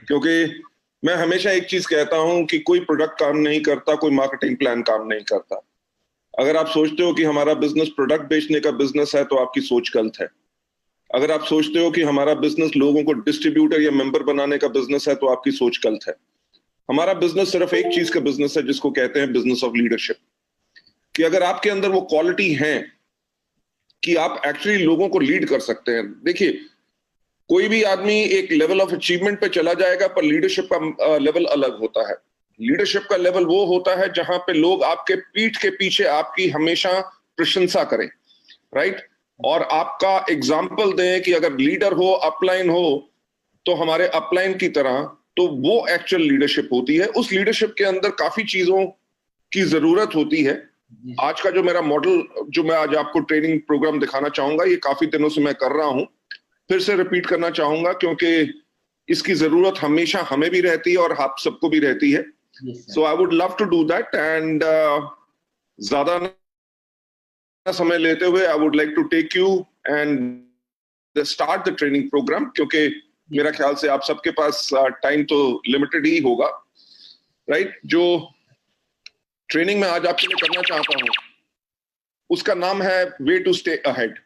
क्योंकि मैं हमेशा एक चीज कहता हूं कि कोई प्रोडक्ट काम नहीं करता, कोई मार्केटिंग प्लान काम नहीं करता। अगर आप सोचते हो कि हमारा बिजनेस प्रोडक्ट बेचने का बिजनेस है, तो आपकी सोच गलत है। अगर आप सोचते हो कि हमारा बिजनेस लोगों को डिस्ट्रीब्यूटर या मेंबर बनाने का बिजनेस है, तो आपकी सोच गलत है। हमारा बिजनेस सिर्फ एक चीज का बिजनेस है, जिसको कहते हैं बिजनेस ऑफ लीडरशिप। कि अगर आपके अंदर वो क्वालिटी है कि आप एक्चुअली लोगों को लीड कर सकते हैं। देखिए, कोई भी आदमी एक लेवल ऑफ अचीवमेंट पे चला जाएगा, पर लीडरशिप का लेवल अलग होता है। लीडरशिप का लेवल वो होता है जहां पे लोग आपके पीठ के पीछे आपकी हमेशा प्रशंसा करें, राइट, और आपका एग्जाम्पल दें कि अगर लीडर हो, अपलाइन हो, तो हमारे अपलाइन की तरह, तो वो एक्चुअल लीडरशिप होती है। उस लीडरशिप के अंदर काफी चीजों की जरूरत होती है। आज का जो मेरा मॉडल, जो मैं आज आपको ट्रेनिंग प्रोग्राम दिखाना चाहूंगा, ये काफी दिनों से मैं कर रहा हूं, फिर से रिपीट करना चाहूंगा, क्योंकि इसकी जरूरत हमेशा हमें भी रहती है और आप सबको भी रहती है। So I would love to do that, and ज्यादा समय लेते हुए I would like to take you and start the training programme, क्योंकि मेरा ख्याल से आप सबके पास टाइम तो लिमिटेड ही होगा, राइट। जो ट्रेनिंग में आज आपके लिए करना चाहता हूं, उसका नाम है वे टू स्टे अहेड।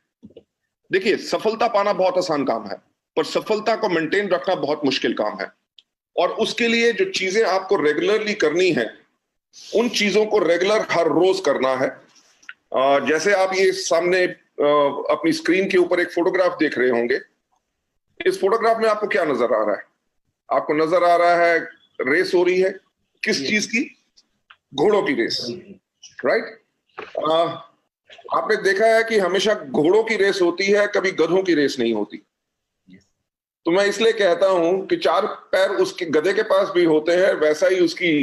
देखिए, सफलता पाना बहुत आसान काम है, पर सफलता को मेंटेन रखना बहुत मुश्किल काम है। और उसके लिए जो चीजें आपको रेगुलरली करनी है, उन चीजों को रेगुलर हर रोज करना है। जैसे आप ये सामने अपनी स्क्रीन के ऊपर एक फोटोग्राफ देख रहे होंगे। इस फोटोग्राफ में आपको क्या नजर आ रहा है? आपको नजर आ रहा है रेस हो रही है। किस चीज की? घोड़ों की रेस, राइट। आपने देखा है कि हमेशा घोड़ों की रेस होती है, कभी गधों की रेस नहीं होती। तो मैं इसलिए कहता हूं कि चार पैर उसके गधे के पास भी होते हैं, वैसा ही उसकी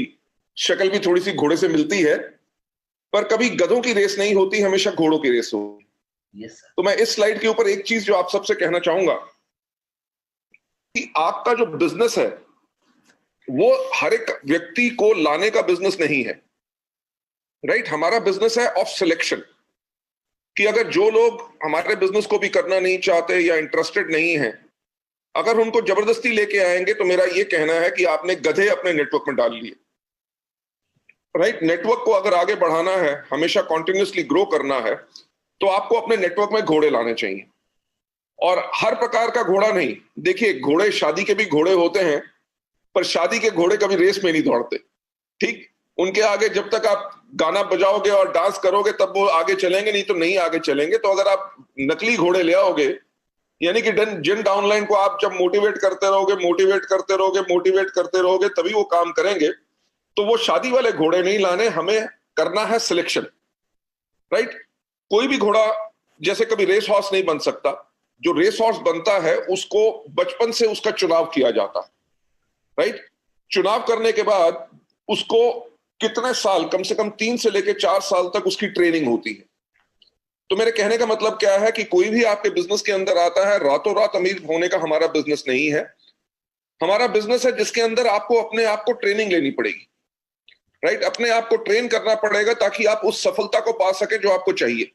शक्ल भी थोड़ी सी घोड़े से मिलती है, पर कभी गधों की रेस नहीं होती, हमेशा घोड़ों की रेस होती। तो मैं इस स्लाइड के ऊपर एक चीज जो आप सबसे कहना चाहूंगा कि आपका जो बिजनेस है, वो हर एक व्यक्ति को लाने का बिजनेस नहीं है, राइट। हमारा बिजनेस है ऑफ सिलेक्शन, कि अगर जो लोग हमारे बिजनेस को भी करना नहीं चाहते या इंटरेस्टेड नहीं है, अगर उनको जबरदस्ती लेके आएंगे, तो मेरा ये कहना है कि आपने गधे अपने नेटवर्क में डाल लिए, राइट। नेटवर्क को अगर आगे बढ़ाना है, हमेशा कॉन्टिन्यूसली ग्रो करना है, तो आपको अपने नेटवर्क में घोड़े लाने चाहिए। और हर प्रकार का घोड़ा नहीं। देखिए, घोड़े, शादी के भी घोड़े होते हैं, पर शादी के घोड़े कभी रेस में नहीं दौड़ते, ठीक। उनके आगे जब तक आप गाना बजाओगे और डांस करोगे, तब वो आगे चलेंगे, नहीं तो नहीं आगे चलेंगे। तो अगर आप नकली घोड़े ले आओगे, यानी कि जिन डाउनलाइन को आप जब मोटिवेट करते रहोगे, मोटिवेट करते रहोगे, मोटिवेट करते रहोगे, तभी वो काम करेंगे। तो वो शादी वाले घोड़े नहीं लाने, हमें करना है सिलेक्शन, राइट। कोई भी घोड़ा जैसे कभी रेस हॉर्स नहीं बन सकता। जो रेस हॉर्स बनता है, उसको बचपन से उसका चुनाव किया जाता है, राइट। चुनाव करने के बाद उसको कितने साल, कम से कम 3 से लेकर 4 साल तक उसकी ट्रेनिंग होती है। तो मेरे कहने का मतलब क्या है कि कोई भी आपके बिजनेस के अंदर आता है, रातों रात अमीर होने का हमारा बिजनेस नहीं है। हमारा बिजनेस है जिसके अंदर आपको अपने आप को ट्रेनिंग लेनी पड़ेगी, राइट। अपने आप को ट्रेन करना पड़ेगा ताकि आप उस सफलता को पा सके जो आपको चाहिए।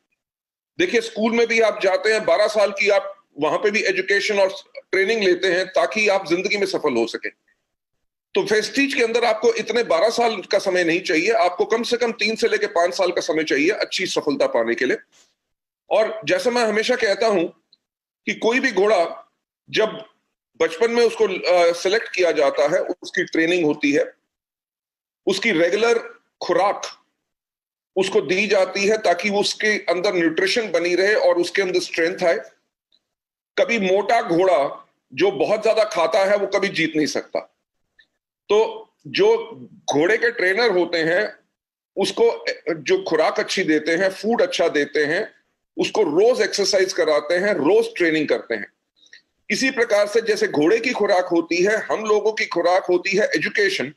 देखिए, स्कूल में भी आप जाते हैं, 12 साल की आप वहां पे भी एजुकेशन और ट्रेनिंग लेते हैं ताकि आप जिंदगी में सफल हो सके। तो वेस्टीज के अंदर आपको इतने 12 साल का समय नहीं चाहिए, आपको कम से कम 3 से लेकर 5 साल का समय चाहिए अच्छी सफलता पाने के लिए। और जैसे मैं हमेशा कहता हूं कि कोई भी घोड़ा जब बचपन में उसको सिलेक्ट किया जाता है, उसकी ट्रेनिंग होती है, उसकी रेगुलर खुराक उसको दी जाती है ताकि वो उसके अंदर न्यूट्रिशन बनी रहे और उसके अंदर स्ट्रेंथ आए। कभी मोटा घोड़ा जो बहुत ज्यादा खाता है, वो कभी जीत नहीं सकता। तो जो घोड़े के ट्रेनर होते हैं, उसको जो खुराक अच्छी देते हैं, फूड अच्छा देते हैं, उसको रोज एक्सरसाइज कराते हैं, रोज ट्रेनिंग करते हैं। इसी प्रकार से जैसे घोड़े की खुराक होती है, हम लोगों की खुराक होती है एजुकेशन,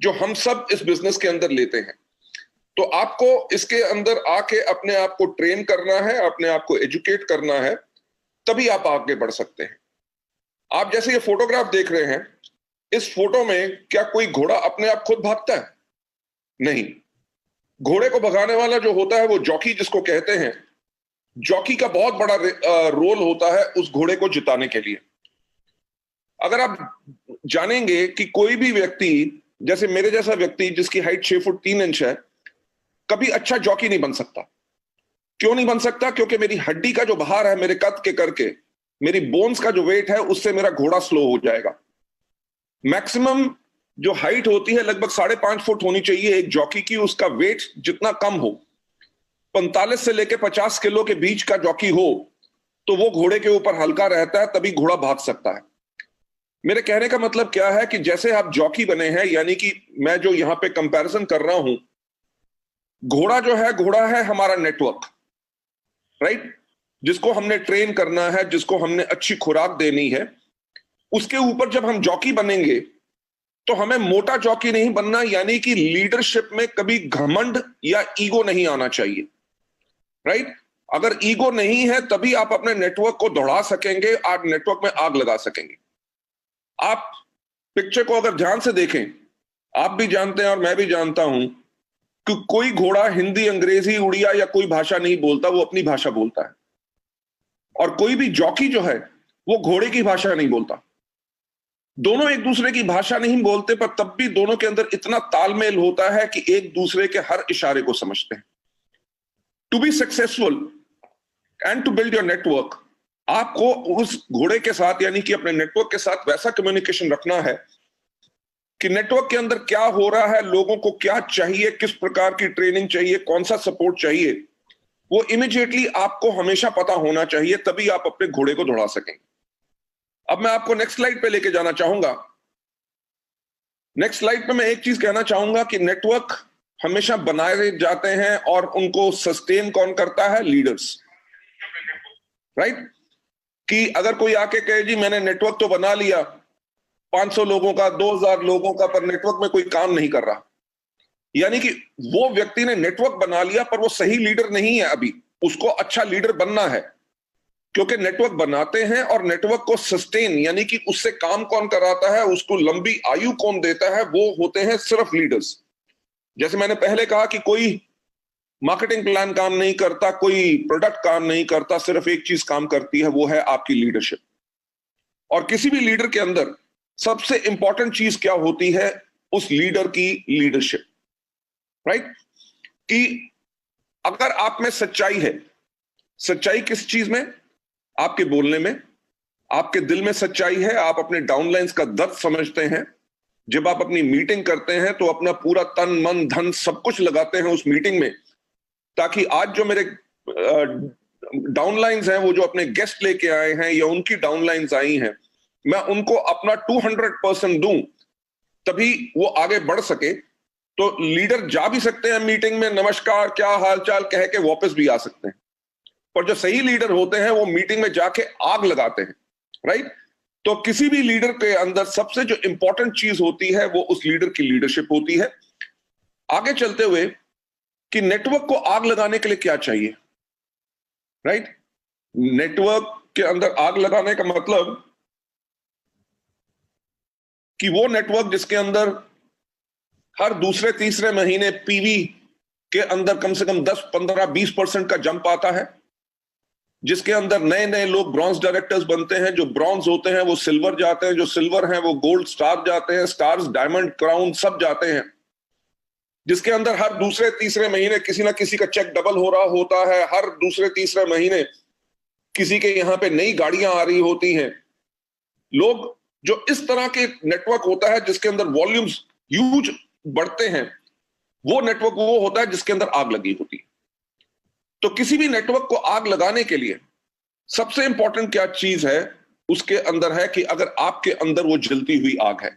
जो हम सब इस बिजनेस के अंदर लेते हैं। तो आपको इसके अंदर आके अपने आप को ट्रेन करना है, अपने आप को एजुकेट करना है, तभी आप आगे बढ़ सकते हैं। आप जैसे ये फोटोग्राफ देख रहे हैं, इस फोटो में क्या कोई घोड़ा अपने आप खुद भागता है? नहीं। घोड़े को भगाने वाला जो होता है, वो जॉकी जिसको कहते हैं, जॉकी का बहुत बड़ा रोल होता है उस घोड़े को जिताने के लिए। अगर आप जानेंगे कि कोई भी व्यक्ति, जैसे मेरे जैसा व्यक्ति जिसकी हाइट 6 फुट 3 इंच है, कभी अच्छा जॉकी नहीं बन सकता। क्यों नहीं बन सकता? क्योंकि मेरी हड्डी का जो भार है मेरे कद के करके, मेरी बोन्स का जो वेट है उससे मेरा घोड़ा स्लो हो जाएगा। मैक्सिमम जो हाइट होती है लगभग 5.5 फुट होनी चाहिए एक जॉकी की, उसका वेट जितना कम हो, 45 से लेकर 50 किलो के बीच का जॉकी हो तो वो घोड़े के ऊपर हल्का रहता है, तभी घोड़ा भाग सकता है। मेरे कहने का मतलब क्या है कि जैसे आप जॉकी बने हैं, यानी कि मैं जो यहां पे कंपैरिजन कर रहा हूं, घोड़ा जो है, घोड़ा है हमारा नेटवर्क, राइट, जिसको हमने ट्रेन करना है, जिसको हमने अच्छी खुराक देनी है। उसके ऊपर जब हम जॉकी बनेंगे तो हमें मोटा जॉकी नहीं बनना, यानी कि लीडरशिप में कभी घमंड या ईगो नहीं आना चाहिए, राइट। अगर ईगो नहीं है तभी आप अपने नेटवर्क को दौड़ा सकेंगे, आप नेटवर्क में आग लगा सकेंगे। आप पिक्चर को अगर ध्यान से देखें, आप भी जानते हैं और मैं भी जानता हूं कि कोई घोड़ा हिंदी, अंग्रेजी, उड़िया या कोई भाषा नहीं बोलता, वो अपनी भाषा बोलता है। और कोई भी जॉकी जो है वो घोड़े की भाषा नहीं बोलता। दोनों एक दूसरे की भाषा नहीं बोलते, पर तब भी दोनों के अंदर इतना तालमेल होता है कि एक दूसरे के हर इशारे को समझते हैं। To be successful and to build your network, आपको उस घोड़े के साथ, यानी कि अपने नेटवर्क के साथ वैसा कम्युनिकेशन रखना है कि नेटवर्क के अंदर क्या हो रहा है, लोगों को क्या चाहिए, किस प्रकार की ट्रेनिंग चाहिए, कौन सा सपोर्ट चाहिए, वो इमीडिएटली आपको हमेशा पता होना चाहिए, तभी आप अपने घोड़े को दौड़ा सकेंगे। अब मैं आपको नेक्स्ट स्लाइड पे लेके जाना चाहूंगा। नेक्स्ट स्लाइड पे मैं एक चीज कहना चाहूंगा कि नेटवर्क हमेशा बनाए जाते हैं और उनको सस्टेन कौन करता है? Leaders, right. कि अगर कोई आके कहे जी मैंने नेटवर्क तो बना लिया 500 लोगों का, 2000 लोगों का, पर नेटवर्क में कोई काम नहीं कर रहा, यानी कि वो व्यक्ति ने नेटवर्क बना लिया पर वो सही लीडर नहीं है। अभी उसको अच्छा लीडर बनना है, क्योंकि नेटवर्क बनाते हैं और नेटवर्क को सस्टेन, यानी कि उससे काम कौन कराता है, उसको लंबी आयु कौन देता है, वो होते हैं सिर्फ लीडर्स। जैसे मैंने पहले कहा कि कोई मार्केटिंग प्लान काम नहीं करता, कोई प्रोडक्ट काम नहीं करता, सिर्फ एक चीज काम करती है, वो है आपकी लीडरशिप। और किसी भी लीडर के अंदर सबसे इंपॉर्टेंट चीज क्या होती है? उस लीडर की लीडरशिप, राइट। कि अगर आप में सच्चाई है, सच्चाई किस चीज में? आपके बोलने में, आपके दिल में सच्चाई है, आप अपने डाउनलाइंस का दर्द समझते हैं। जब आप अपनी मीटिंग करते हैं तो अपना पूरा तन मन धन सब कुछ लगाते हैं उस मीटिंग में, ताकि आज जो मेरे डाउनलाइंस हैं, वो जो अपने गेस्ट लेके आए हैं या उनकी डाउनलाइंस आई हैं, मैं उनको अपना 200% दूं, तभी वो आगे बढ़ सके। तो लीडर जा भी सकते हैं मीटिंग में, नमस्कार क्या हालचाल कह के वापस भी आ सकते हैं, पर जो सही लीडर होते हैं वो मीटिंग में जाके आग लगाते हैं, राइट। तो किसी भी लीडर के अंदर सबसे जो इंपॉर्टेंट चीज होती है वो उस लीडर की लीडरशिप होती है। आगे चलते हुए कि नेटवर्क को आग लगाने के लिए क्या चाहिए, राइट। नेटवर्क के अंदर आग लगाने का मतलब कि वो नेटवर्क जिसके अंदर हर दूसरे तीसरे महीने पीवी के अंदर कम से कम 10, 15, 20% का जंप आता है, जिसके अंदर नए नए लोग ब्रॉन्ज डायरेक्टर्स बनते हैं, जो ब्रॉन्ज होते हैं वो सिल्वर जाते हैं, जो सिल्वर हैं वो गोल्ड स्टार जाते हैं, स्टार्स डायमंड क्राउन सब जाते हैं, जिसके अंदर हर दूसरे तीसरे महीने किसी ना किसी का चेक डबल हो रहा होता है, हर दूसरे तीसरे महीने किसी के यहां पे नई गाड़ियां आ रही होती हैं। लोग जो इस तरह के नेटवर्क होता है जिसके अंदर वॉल्यूम्स ह्यूज बढ़ते हैं, वो नेटवर्क वो होता है जिसके अंदर आग लगी होती है। तो किसी भी नेटवर्क को आग लगाने के लिए सबसे इंपॉर्टेंट क्या चीज है उसके अंदर है कि अगर आपके अंदर वो जलती हुई आग है,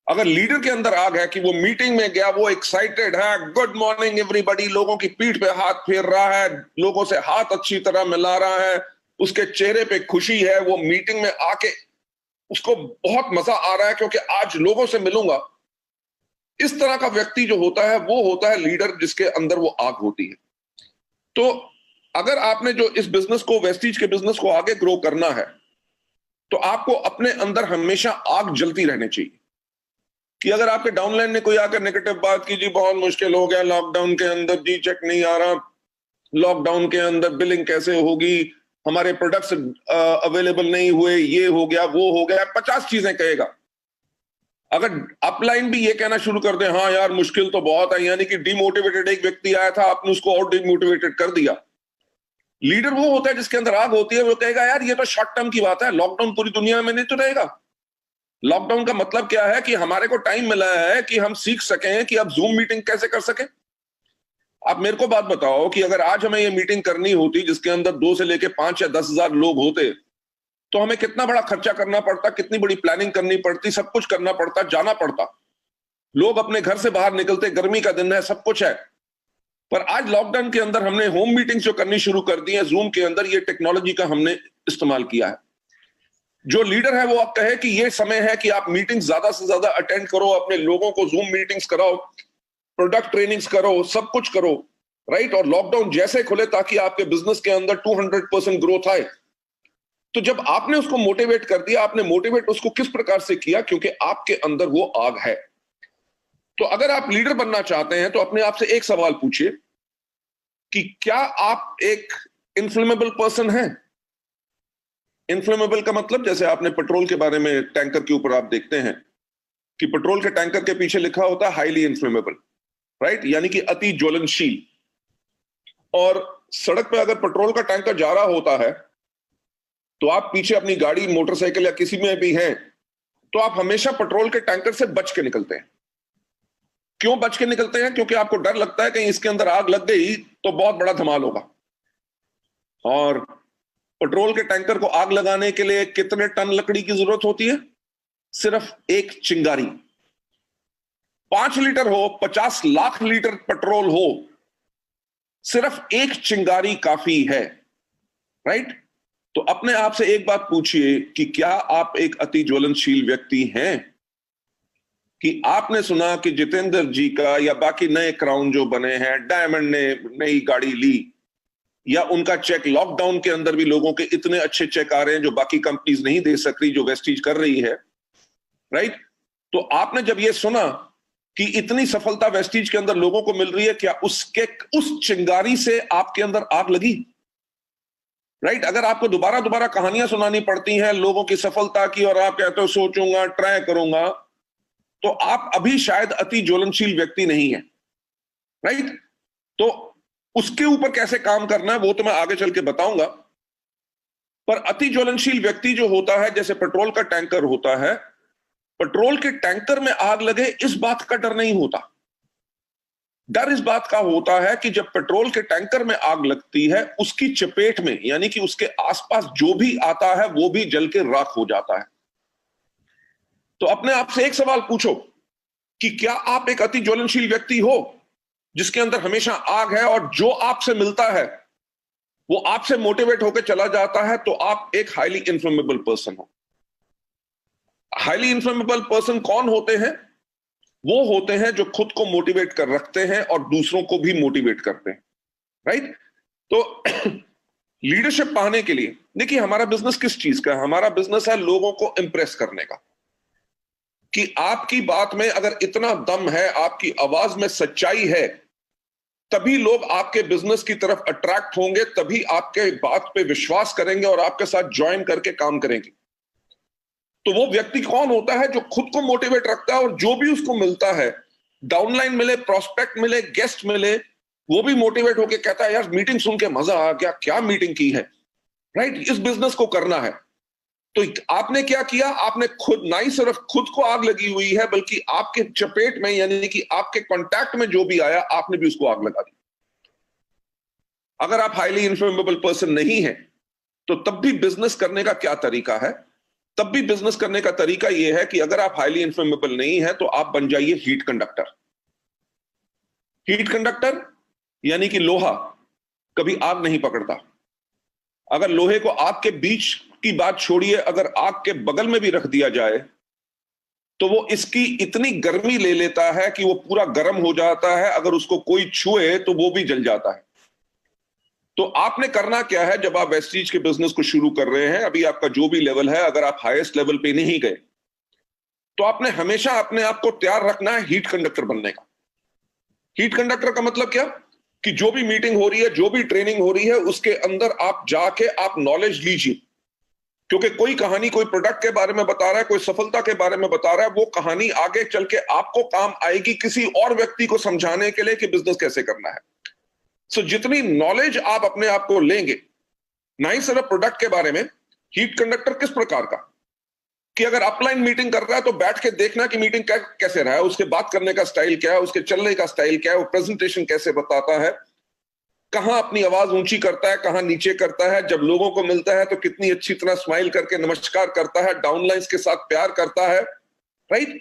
अगर लीडर के अंदर आग है कि वो मीटिंग में गया, वो एक्साइटेड है, गुड मॉर्निंग एवरीबॉडी, लोगों की पीठ पे हाथ फेर रहा है, लोगों से हाथ अच्छी तरह मिला रहा है, उसके चेहरे पे खुशी है, वो मीटिंग में आके उसको बहुत मजा आ रहा है क्योंकि आज लोगों से मिलूंगा। इस तरह का व्यक्ति जो होता है वो होता है लीडर, जिसके अंदर वो आग होती है। तो अगर आपने जो इस बिजनेस को, वेस्टीज के बिजनेस को आगे ग्रो करना है, तो आपको अपने अंदर हमेशा आग जलती रहनी चाहिए। कि अगर आपके डाउनलाइन ने कोई आकर नेगेटिव बात की, जी बहुत मुश्किल हो गया लॉकडाउन के अंदर, जी चेक नहीं आ रहा, लॉकडाउन के अंदर बिलिंग कैसे होगी, हमारे प्रोडक्ट्स अवेलेबल नहीं हुए, ये हो गया, वो हो गया, 50 चीजें कहेगा। अगर अपलाइन भी ये कहना शुरू कर दे, हाँ यार मुश्किल तो बहुत है, यानी कि डिमोटिवेटेड एक व्यक्ति आया था, आपने उसको और डिमोटिवेटेड कर दिया। लीडर वो होता है जिसके अंदर आग होती है, वो कहेगा यार ये तो शॉर्ट टर्म की बात है, लॉकडाउन पूरी दुनिया में नहीं तो रहेगा। लॉकडाउन का मतलब क्या है कि हमारे को टाइम मिला है कि हम सीख सकें कि अब जूम मीटिंग कैसे कर सकें। आप मेरे को बात बताओ कि अगर आज हमें ये मीटिंग करनी होती जिसके अंदर 2 से लेके 5 या 10,000 लोग होते, तो हमें कितना बड़ा खर्चा करना पड़ता, कितनी बड़ी प्लानिंग करनी पड़ती, सब कुछ करना पड़ता, जाना पड़ता, लोग अपने घर से बाहर निकलते, गर्मी का दिन है, सब कुछ है। पर आज लॉकडाउन के अंदर हमने होम मीटिंग्स जो करनी शुरू कर दी है, जूम के अंदर ये टेक्नोलॉजी का हमने इस्तेमाल किया है। जो लीडर है वो आप कहे कि ये समय है कि आप मीटिंग्स ज्यादा से ज्यादा अटेंड करो, अपने लोगों को जूम मीटिंग्स कराओ, प्रोडक्ट ट्रेनिंग्स करो, सब कुछ करो, राइट। और लॉकडाउन जैसे खुले ताकि आपके बिजनेस के अंदर 200% ग्रोथ आए। तो जब आपने उसको मोटिवेट कर दिया, आपने मोटिवेट उसको किस प्रकार से किया? क्योंकि आपके अंदर वो आग है। तो अगर आप लीडर बनना चाहते हैं तो अपने आप से एक सवाल पूछिए कि क्या आप एक इन्फ्लेमेबल पर्सन हैं? इन्फ्लेमेबल का मतलब, जैसे आपने पेट्रोल के बारे में, टैंकर के ऊपर आप देखते हैं कि पेट्रोल के टैंकर के पीछे लिखा होता है हाईली इन्फ्लेमेबल, राइट, यानी कि अति ज्वलनशील। और सड़क पे अगर पेट्रोल का टैंकर जा रहा होता है तो आप पीछे अपनी गाड़ी, मोटरसाइकिल या किसी में भी हैं, तो आप हमेशा पेट्रोल के टैंकर से बच के निकलते हैं। क्यों बच के निकलते हैं? क्योंकि आपको डर लगता है कहीं इसके अंदर आग लग गई तो बहुत बड़ा धमाल होगा। और पेट्रोल के टैंकर को आग लगाने के लिए कितने टन लकड़ी की जरूरत होती है? सिर्फ एक चिंगारी। 5 लीटर हो, 50 लाख लीटर पेट्रोल हो, सिर्फ एक चिंगारी काफी है, राइट। तो अपने आप से एक बात पूछिए कि क्या आप एक अति ज्वलनशील व्यक्ति हैं? कि आपने सुना कि जितेंद्र जी का या बाकी नए क्राउन जो बने हैं, डायमंड ने नई गाड़ी ली, या उनका चेक, लॉकडाउन के अंदर भी लोगों के इतने अच्छे चेक आ रहे हैं जो बाकी कंपनीज नहीं दे सक रही, जो वेस्टीज कर रही है, राइट। तो आपने जब ये सुना कि इतनी सफलता वेस्टीज के अंदर लोगों को मिल रही है, क्या उस चिंगारी से आपके अंदर आग लगी? राइट। अगर आपको दोबारा दोबारा कहानियां सुनानी पड़ती हैं लोगों की सफलता की और आप कहते हो सोचूंगा, ट्राई करूंगा, तो आप अभी शायद अति ज्वलनशील व्यक्ति नहीं है, राइट। तो उसके ऊपर कैसे काम करना है वो तो मैं आगे चल के बताऊंगा। पर अति ज्वलनशील व्यक्ति जो होता है, जैसे पेट्रोल का टैंकर होता है, पेट्रोल के टैंकर में आग लगे इस बात का डर नहीं होता। डर इस बात का होता है कि जब पेट्रोल के टैंकर में आग लगती है, उसकी चपेट में, यानी कि उसके आसपास जो भी आता है वो भी जल के राख हो जाता है। तो अपने आप से एक सवाल पूछो कि क्या आप एक अति ज्वलनशील व्यक्ति हो जिसके अंदर हमेशा आग है, और जो आपसे मिलता है वो आपसे मोटिवेट होकर चला जाता है, तो आप एक हाईली इन्फ्लेमेबल पर्सन हो। हाईली इन्फ्लेमेबल पर्सन कौन होते हैं? वो होते हैं जो खुद को मोटिवेट कर रखते हैं और दूसरों को भी मोटिवेट करते हैं, राइट। तो लीडरशिप पाने के लिए, देखिए हमारा बिजनेस किस चीज का है? हमारा बिजनेस है लोगों को इंप्रेस करने का। कि आपकी बात में अगर इतना दम है, आपकी आवाज में सच्चाई है, तभी लोग आपके बिजनेस की तरफ अट्रैक्ट होंगे, तभी आपके बात पे विश्वास करेंगे और आपके साथ ज्वाइन करके काम करेंगे। तो वो व्यक्ति कौन होता है? जो खुद को मोटिवेट रखता है और जो भी उसको मिलता है, डाउनलाइन मिले, प्रोस्पेक्ट मिले, गेस्ट मिले, वो भी मोटिवेट होके कहता है यार मीटिंग सुन के मजा आ गया, क्या मीटिंग की है, राइट। इस बिजनेस को करना है। तो आपने क्या किया? आपने खुद, ना ही सिर्फ खुद को आग लगी हुई है, बल्कि आपके चपेट में, यानी कि आपके कांटेक्ट में जो भी आया, आपने भी उसको आग लगा दी। अगर आप हाईली इन्फ्लेमेबल पर्सन नहीं है तो तब भी बिजनेस करने का क्या तरीका है? तब भी बिजनेस करने का तरीका यह है कि अगर आप हाईली इन्फ्लेमेबल नहीं है तो आप बन जाइए हीट कंडक्टर। हीट कंडक्टर यानी कि लोहा कभी आग नहीं पकड़ता। अगर लोहे को आग के बीच की बात छोड़िए, अगर आग के बगल में भी रख दिया जाए तो वो इसकी इतनी गर्मी ले लेता है कि वो पूरा गर्म हो जाता है, अगर उसको कोई छुए तो वो भी जल जाता है। तो आपने करना क्या है? जब आप वेस्टीज के बिजनेस को शुरू कर रहे हैं, अभी आपका जो भी लेवल है, अगर आप हाईएस्ट लेवल पे नहीं गए तो आपने हमेशा अपने आप को तैयार रखना है हीट कंडक्टर बनने का। हीट कंडक्टर का मतलब क्या? कि जो भी मीटिंग हो रही है, जो भी ट्रेनिंग हो रही है, उसके अंदर आप जाके आप नॉलेज लीजिए, क्योंकि कोई कहानी कोई प्रोडक्ट के बारे में बता रहा है, कोई सफलता के बारे में बता रहा है, वो कहानी आगे चल के आपको काम आएगी किसी और व्यक्ति को समझाने के लिए कि बिजनेस कैसे करना है। सो जितनी नॉलेज आप अपने आप को लेंगे, ना ही सिर्फ प्रोडक्ट के बारे में, हीट कंडक्टर किस प्रकार का, कि अगर अपलाइन मीटिंग कर रहा है तो बैठ के देखना कि मीटिंग कैसे रहा है, उसके बात करने का स्टाइल क्या है, उसके चलने का स्टाइल क्या है, वो प्रेजेंटेशन कैसे बताता है, कहां अपनी आवाज ऊंची करता है, कहां नीचे करता है, जब लोगों को मिलता है तो कितनी अच्छी तरह स्माइल करके नमस्कार करता है, डाउनलाइंस के साथ प्यार करता है, राइट।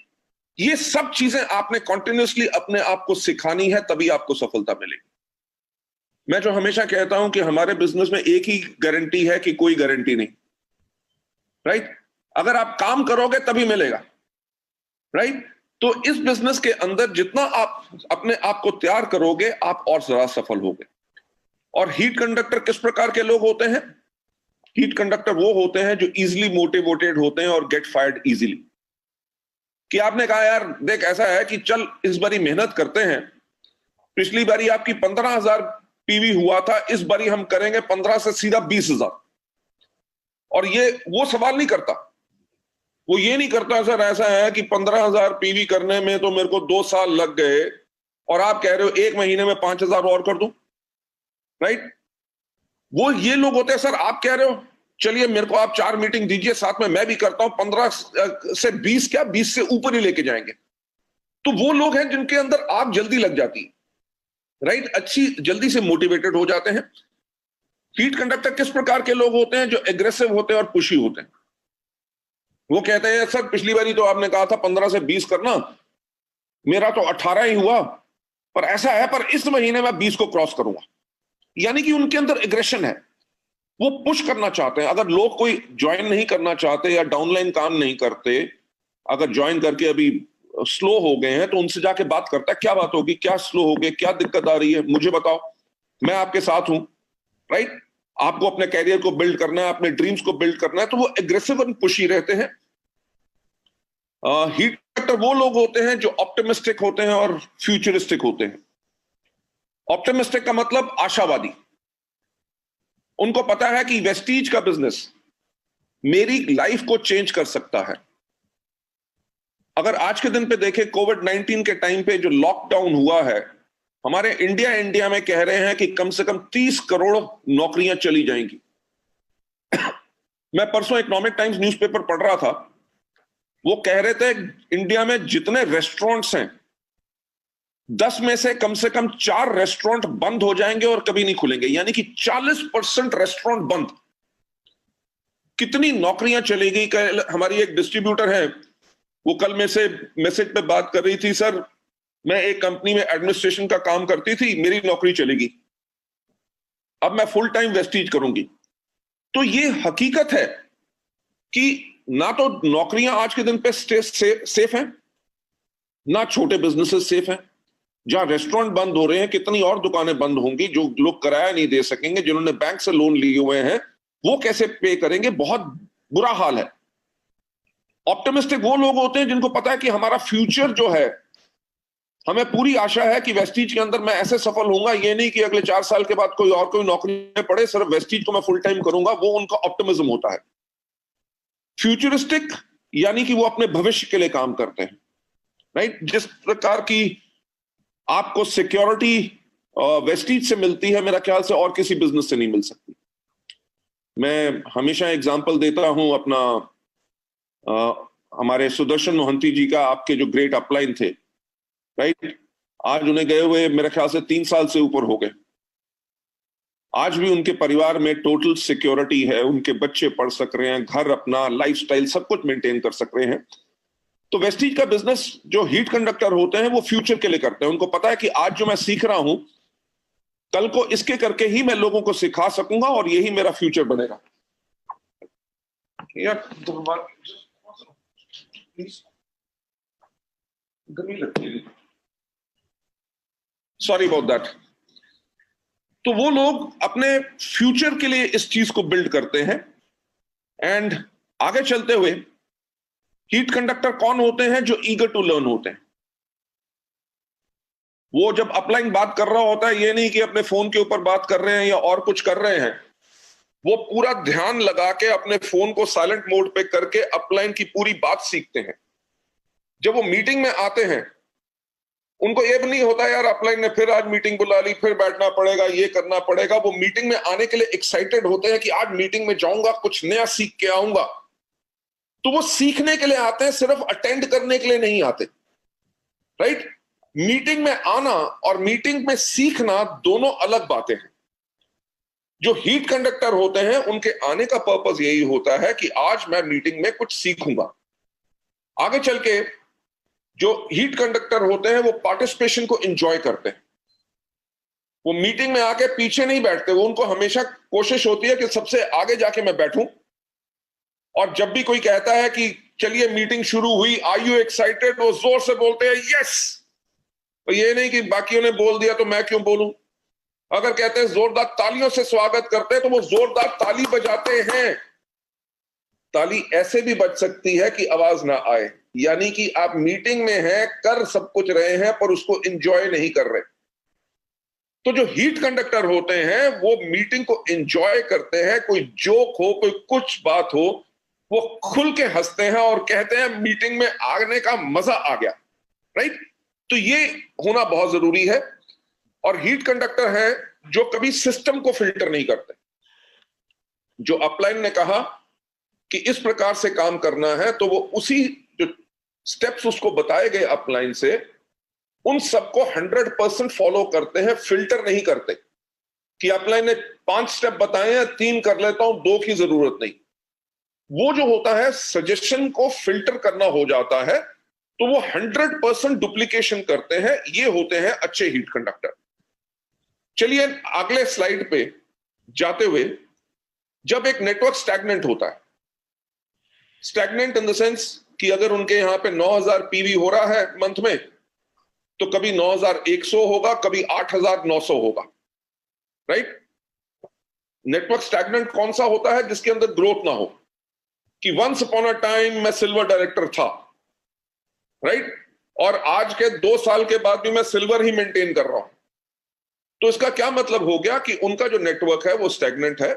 ये सब चीजें आपने कॉन्टिन्यूसली अपने आप को सिखानी है, तभी आपको सफलता मिलेगी। मैं जो हमेशा कहता हूं कि हमारे बिजनेस में एक ही गारंटी है कि कोई गारंटी नहीं, राइट। अगर आप काम करोगे तभी मिलेगा, राइट। तो इस बिजनेस के अंदर जितना आप अपने आप को तैयार करोगे, आप और ज्यादा सफल होगे। और हीट कंडक्टर किस प्रकार के लोग होते हैं? हीट कंडक्टर वो होते हैं जो इजीली मोटिवेटेड होते हैं और गेट फायर्ड इजीली। कि आपने कहा यार देख ऐसा है कि चल इस बारी मेहनत करते हैं, पिछली बारी आपकी 15,000 पीवी हुआ था, इस बारी हम करेंगे 15 से सीधा 20,000। और ये वो सवाल नहीं करता, वो ये नहीं करता सर ऐसा है कि 15,000 पीवी करने में तो मेरे को 2 साल लग गए और आप कह रहे हो 1 महीने में 5,000 और कर दूं, राइट। वो ये लोग होते हैं, सर आप कह रहे हो चलिए मेरे को आप 4 मीटिंग दीजिए, साथ में मैं भी करता हूं, 15 से 20 क्या 20 से ऊपर ही लेके जाएंगे। तो वो लोग हैं जिनके अंदर आग जल्दी लग जाती है, राइट, अच्छी जल्दी से मोटिवेटेड हो जाते हैं। हीट कंडक्टर किस प्रकार के लोग होते हैं? जो एग्रेसिव होते हैं और पुशी होते हैं। वो कहते हैं सर पिछली बारी तो आपने कहा था 15 से 20 करना, मेरा तो 18 ही हुआ, पर ऐसा है पर इस महीने मैं 20 को क्रॉस करूंगा। यानी कि उनके अंदर एग्रेशन है, वो पुश करना चाहते हैं। अगर लोग कोई ज्वाइन नहीं करना चाहते या डाउनलाइन काम नहीं करते, अगर ज्वाइन करके अभी स्लो हो गए हैं, तो उनसे जाके बात करता है, क्या बात होगी, क्या स्लो हो गए, क्या दिक्कत आ रही है, मुझे बताओ, मैं आपके साथ हूं, राइट। आपको अपने कैरियर को बिल्ड करना है, अपने ड्रीम्स को बिल्ड करना है, तो वो एग्रेसिव और पुशी रहते हैं। हीट कंडक्टर वो लोग होते हैं जो ऑप्टिमिस्टिक होते हैं और फ्यूचरिस्टिक होते हैं। ऑप्टिमिस्टिक का मतलब आशावादी। उनको पता है कि वेस्टीज का बिजनेस मेरी लाइफ को चेंज कर सकता है। अगर आज के दिन पे देखें, कोविड-19 के टाइम पे जो लॉकडाउन हुआ है, हमारे इंडिया में कह रहे हैं कि कम से कम 30 करोड़ नौकरियां चली जाएंगी। मैं परसों इकोनॉमिक टाइम्स न्यूज़पेपर पढ़ रहा था, वो कह रहे थे इंडिया में जितने रेस्टोरेंट्स हैं, 10 में से कम 4 रेस्टोरेंट बंद हो जाएंगे और कभी नहीं खुलेंगे। यानी कि 40% रेस्टोरेंट बंद। कितनी नौकरियां चलेगी? कल हमारी एक डिस्ट्रीब्यूटर है, वो कल में से मैसेज पे बात कर रही थी, सर मैं एक कंपनी में एडमिनिस्ट्रेशन का काम करती थी, मेरी नौकरी चलेगी, अब मैं फुल टाइम वेस्टीज करूंगी। तो ये हकीकत है कि ना तो नौकरियां आज के दिन पे सेफ हैं, ना छोटे बिजनेसेस सेफ हैं। जहां रेस्टोरेंट बंद हो रहे हैं, कितनी और दुकानें बंद होंगी, जो लोग किराया नहीं दे सकेंगे, जिन्होंने बैंक से लोन लिए हुए हैं, वो कैसे पे करेंगे? बहुत बुरा हाल है। ऑप्टिमिस्टिक वो लोग होते हैं जिनको पता है कि हमारा फ्यूचर जो है, हमें पूरी आशा है कि वेस्टीज के अंदर मैं ऐसे सफल होऊंगा, ये नहीं कि अगले 4 साल के बाद कोई नौकरी में पड़े, सिर्फ वेस्टीज को मैं फुल टाइम करूंगा। वो उनका ऑप्टिमिज्म होता है। फ्यूचरिस्टिक यानी कि वो अपने भविष्य के लिए काम करते हैं, राइट। जिस प्रकार की आपको सिक्योरिटी वेस्टीज से मिलती है, मेरा ख्याल से और किसी बिजनेस से नहीं मिल सकती। मैं हमेशा एग्जांपल देता हूं अपना, हमारे सुदर्शन मोहंती जी का, आपके जो ग्रेट अपलाइन थे, राइट। आज उन्हें गए हुए मेरे ख्याल से 3 साल से ऊपर हो गए। आज भी उनके परिवार में टोटल सिक्योरिटी है, उनके बच्चे पढ़ सक रहे हैं, घर अपना लाइफस्टाइल सब कुछ मेंटेन कर सक रहे हैं। तो वेस्टीज का बिजनेस जो हीट कंडक्टर होते हैं, वो फ्यूचर के लिए करते हैं। उनको पता है कि आज जो मैं सीख रहा हूं, कल को इसके करके ही मैं लोगों को सिखा सकूंगा और यही मेरा फ्यूचर बनेगा। यार सॉरी अबाउट दैट। तो वो लोग अपने फ्यूचर के लिए इस चीज को बिल्ड करते हैं। एंड आगे चलते हुए, हीट कंडक्टर कौन होते हैं? जो ईगर टू लर्न होते हैं। वो जब अपलाइन बात कर रहा होता है, ये नहीं कि अपने फोन के ऊपर बात कर रहे हैं या और कुछ कर रहे हैं, वो पूरा ध्यान लगा के अपने फोन को साइलेंट मोड पे करके अपलाइन की पूरी बात सीखते हैं। जब वो मीटिंग में आते हैं, उनको ये भी नहीं होता यार अपलाइन ने फिर आज मीटिंग बुला ली, फिर बैठना पड़ेगा, ये करना पड़ेगा। वो मीटिंग में आने के लिए एक्साइटेड होते हैं कि आज मीटिंग में जाऊंगा, कुछ नया सीख के आऊंगा। तो वो सीखने के लिए आते हैं, सिर्फ अटेंड करने के लिए नहीं आते, राइट? मीटिंग में आना और मीटिंग में सीखना दोनों अलग बातें हैं। जो हीट कंडक्टर होते हैं, उनके आने का पर्पस यही होता है कि आज मैं मीटिंग में कुछ सीखूंगा। आगे चल के जो हीट कंडक्टर होते हैं, वो पार्टिसिपेशन को एंजॉय करते हैं। वो मीटिंग में आके पीछे नहीं बैठते, वो उनको हमेशा कोशिश होती है कि सबसे आगे जाके मैं बैठूं। और जब भी कोई कहता है कि चलिए मीटिंग शुरू हुई, आर यू एक्साइटेड, वो जोर से बोलते हैं यस। तो ये नहीं कि बाकियों ने बोल दिया तो मैं क्यों बोलूं। अगर कहते हैं जोरदार तालियों से स्वागत करते हैं, तो वो जोरदार ताली बजाते हैं। ताली ऐसे भी बज सकती है कि आवाज ना आए, यानी कि आप मीटिंग में हैं, कर सब कुछ रहे हैं, पर उसको एंजॉय नहीं कर रहे। तो जो हीट कंडक्टर होते हैं, वो मीटिंग को एंजॉय करते हैं। कोई जोक हो, कोई कुछ बात हो, वो खुल के हंसते हैं और कहते हैं मीटिंग में आने का मजा आ गया, राइट? तो ये होना बहुत जरूरी है। और हीट कंडक्टर है जो कभी सिस्टम को फिल्टर नहीं करते। जो अपलाइन ने कहा कि इस प्रकार से काम करना है, तो वो उसी जो स्टेप्स उसको बताए गए अपलाइन से, उन सबको 100% फॉलो करते हैं, फिल्टर नहीं करते कि अपलाइन ने 5 स्टेप बताए हैं, 3 कर लेता हूं, 2 की जरूरत नहीं। वो जो होता है, सजेशन को फिल्टर करना हो जाता है, तो वो 100% डुप्लीकेशन करते हैं। ये होते हैं अच्छे हीट कंडक्टर। चलिए अगले स्लाइड पे जाते हुए, जब एक नेटवर्क स्टैग्नेंट होता है, स्टैग्नेंट इन द सेंस कि अगर उनके यहां पे 9000 पीवी हो रहा है मंथ में, तो कभी 9100 होगा, कभी 8900 होगा, राइट? नेटवर्क स्टैग्नेंट कौन सा होता है? जिसके अंदर ग्रोथ ना हो, कि वंस अपॉन अ टाइम मैं सिल्वर डायरेक्टर था, राइट? और आज के 2 साल के बाद भी मैं सिल्वर ही मेंटेन कर रहा हूं। तो इसका क्या मतलब हो गया कि उनका जो नेटवर्क है वो स्टैग्नेंट है,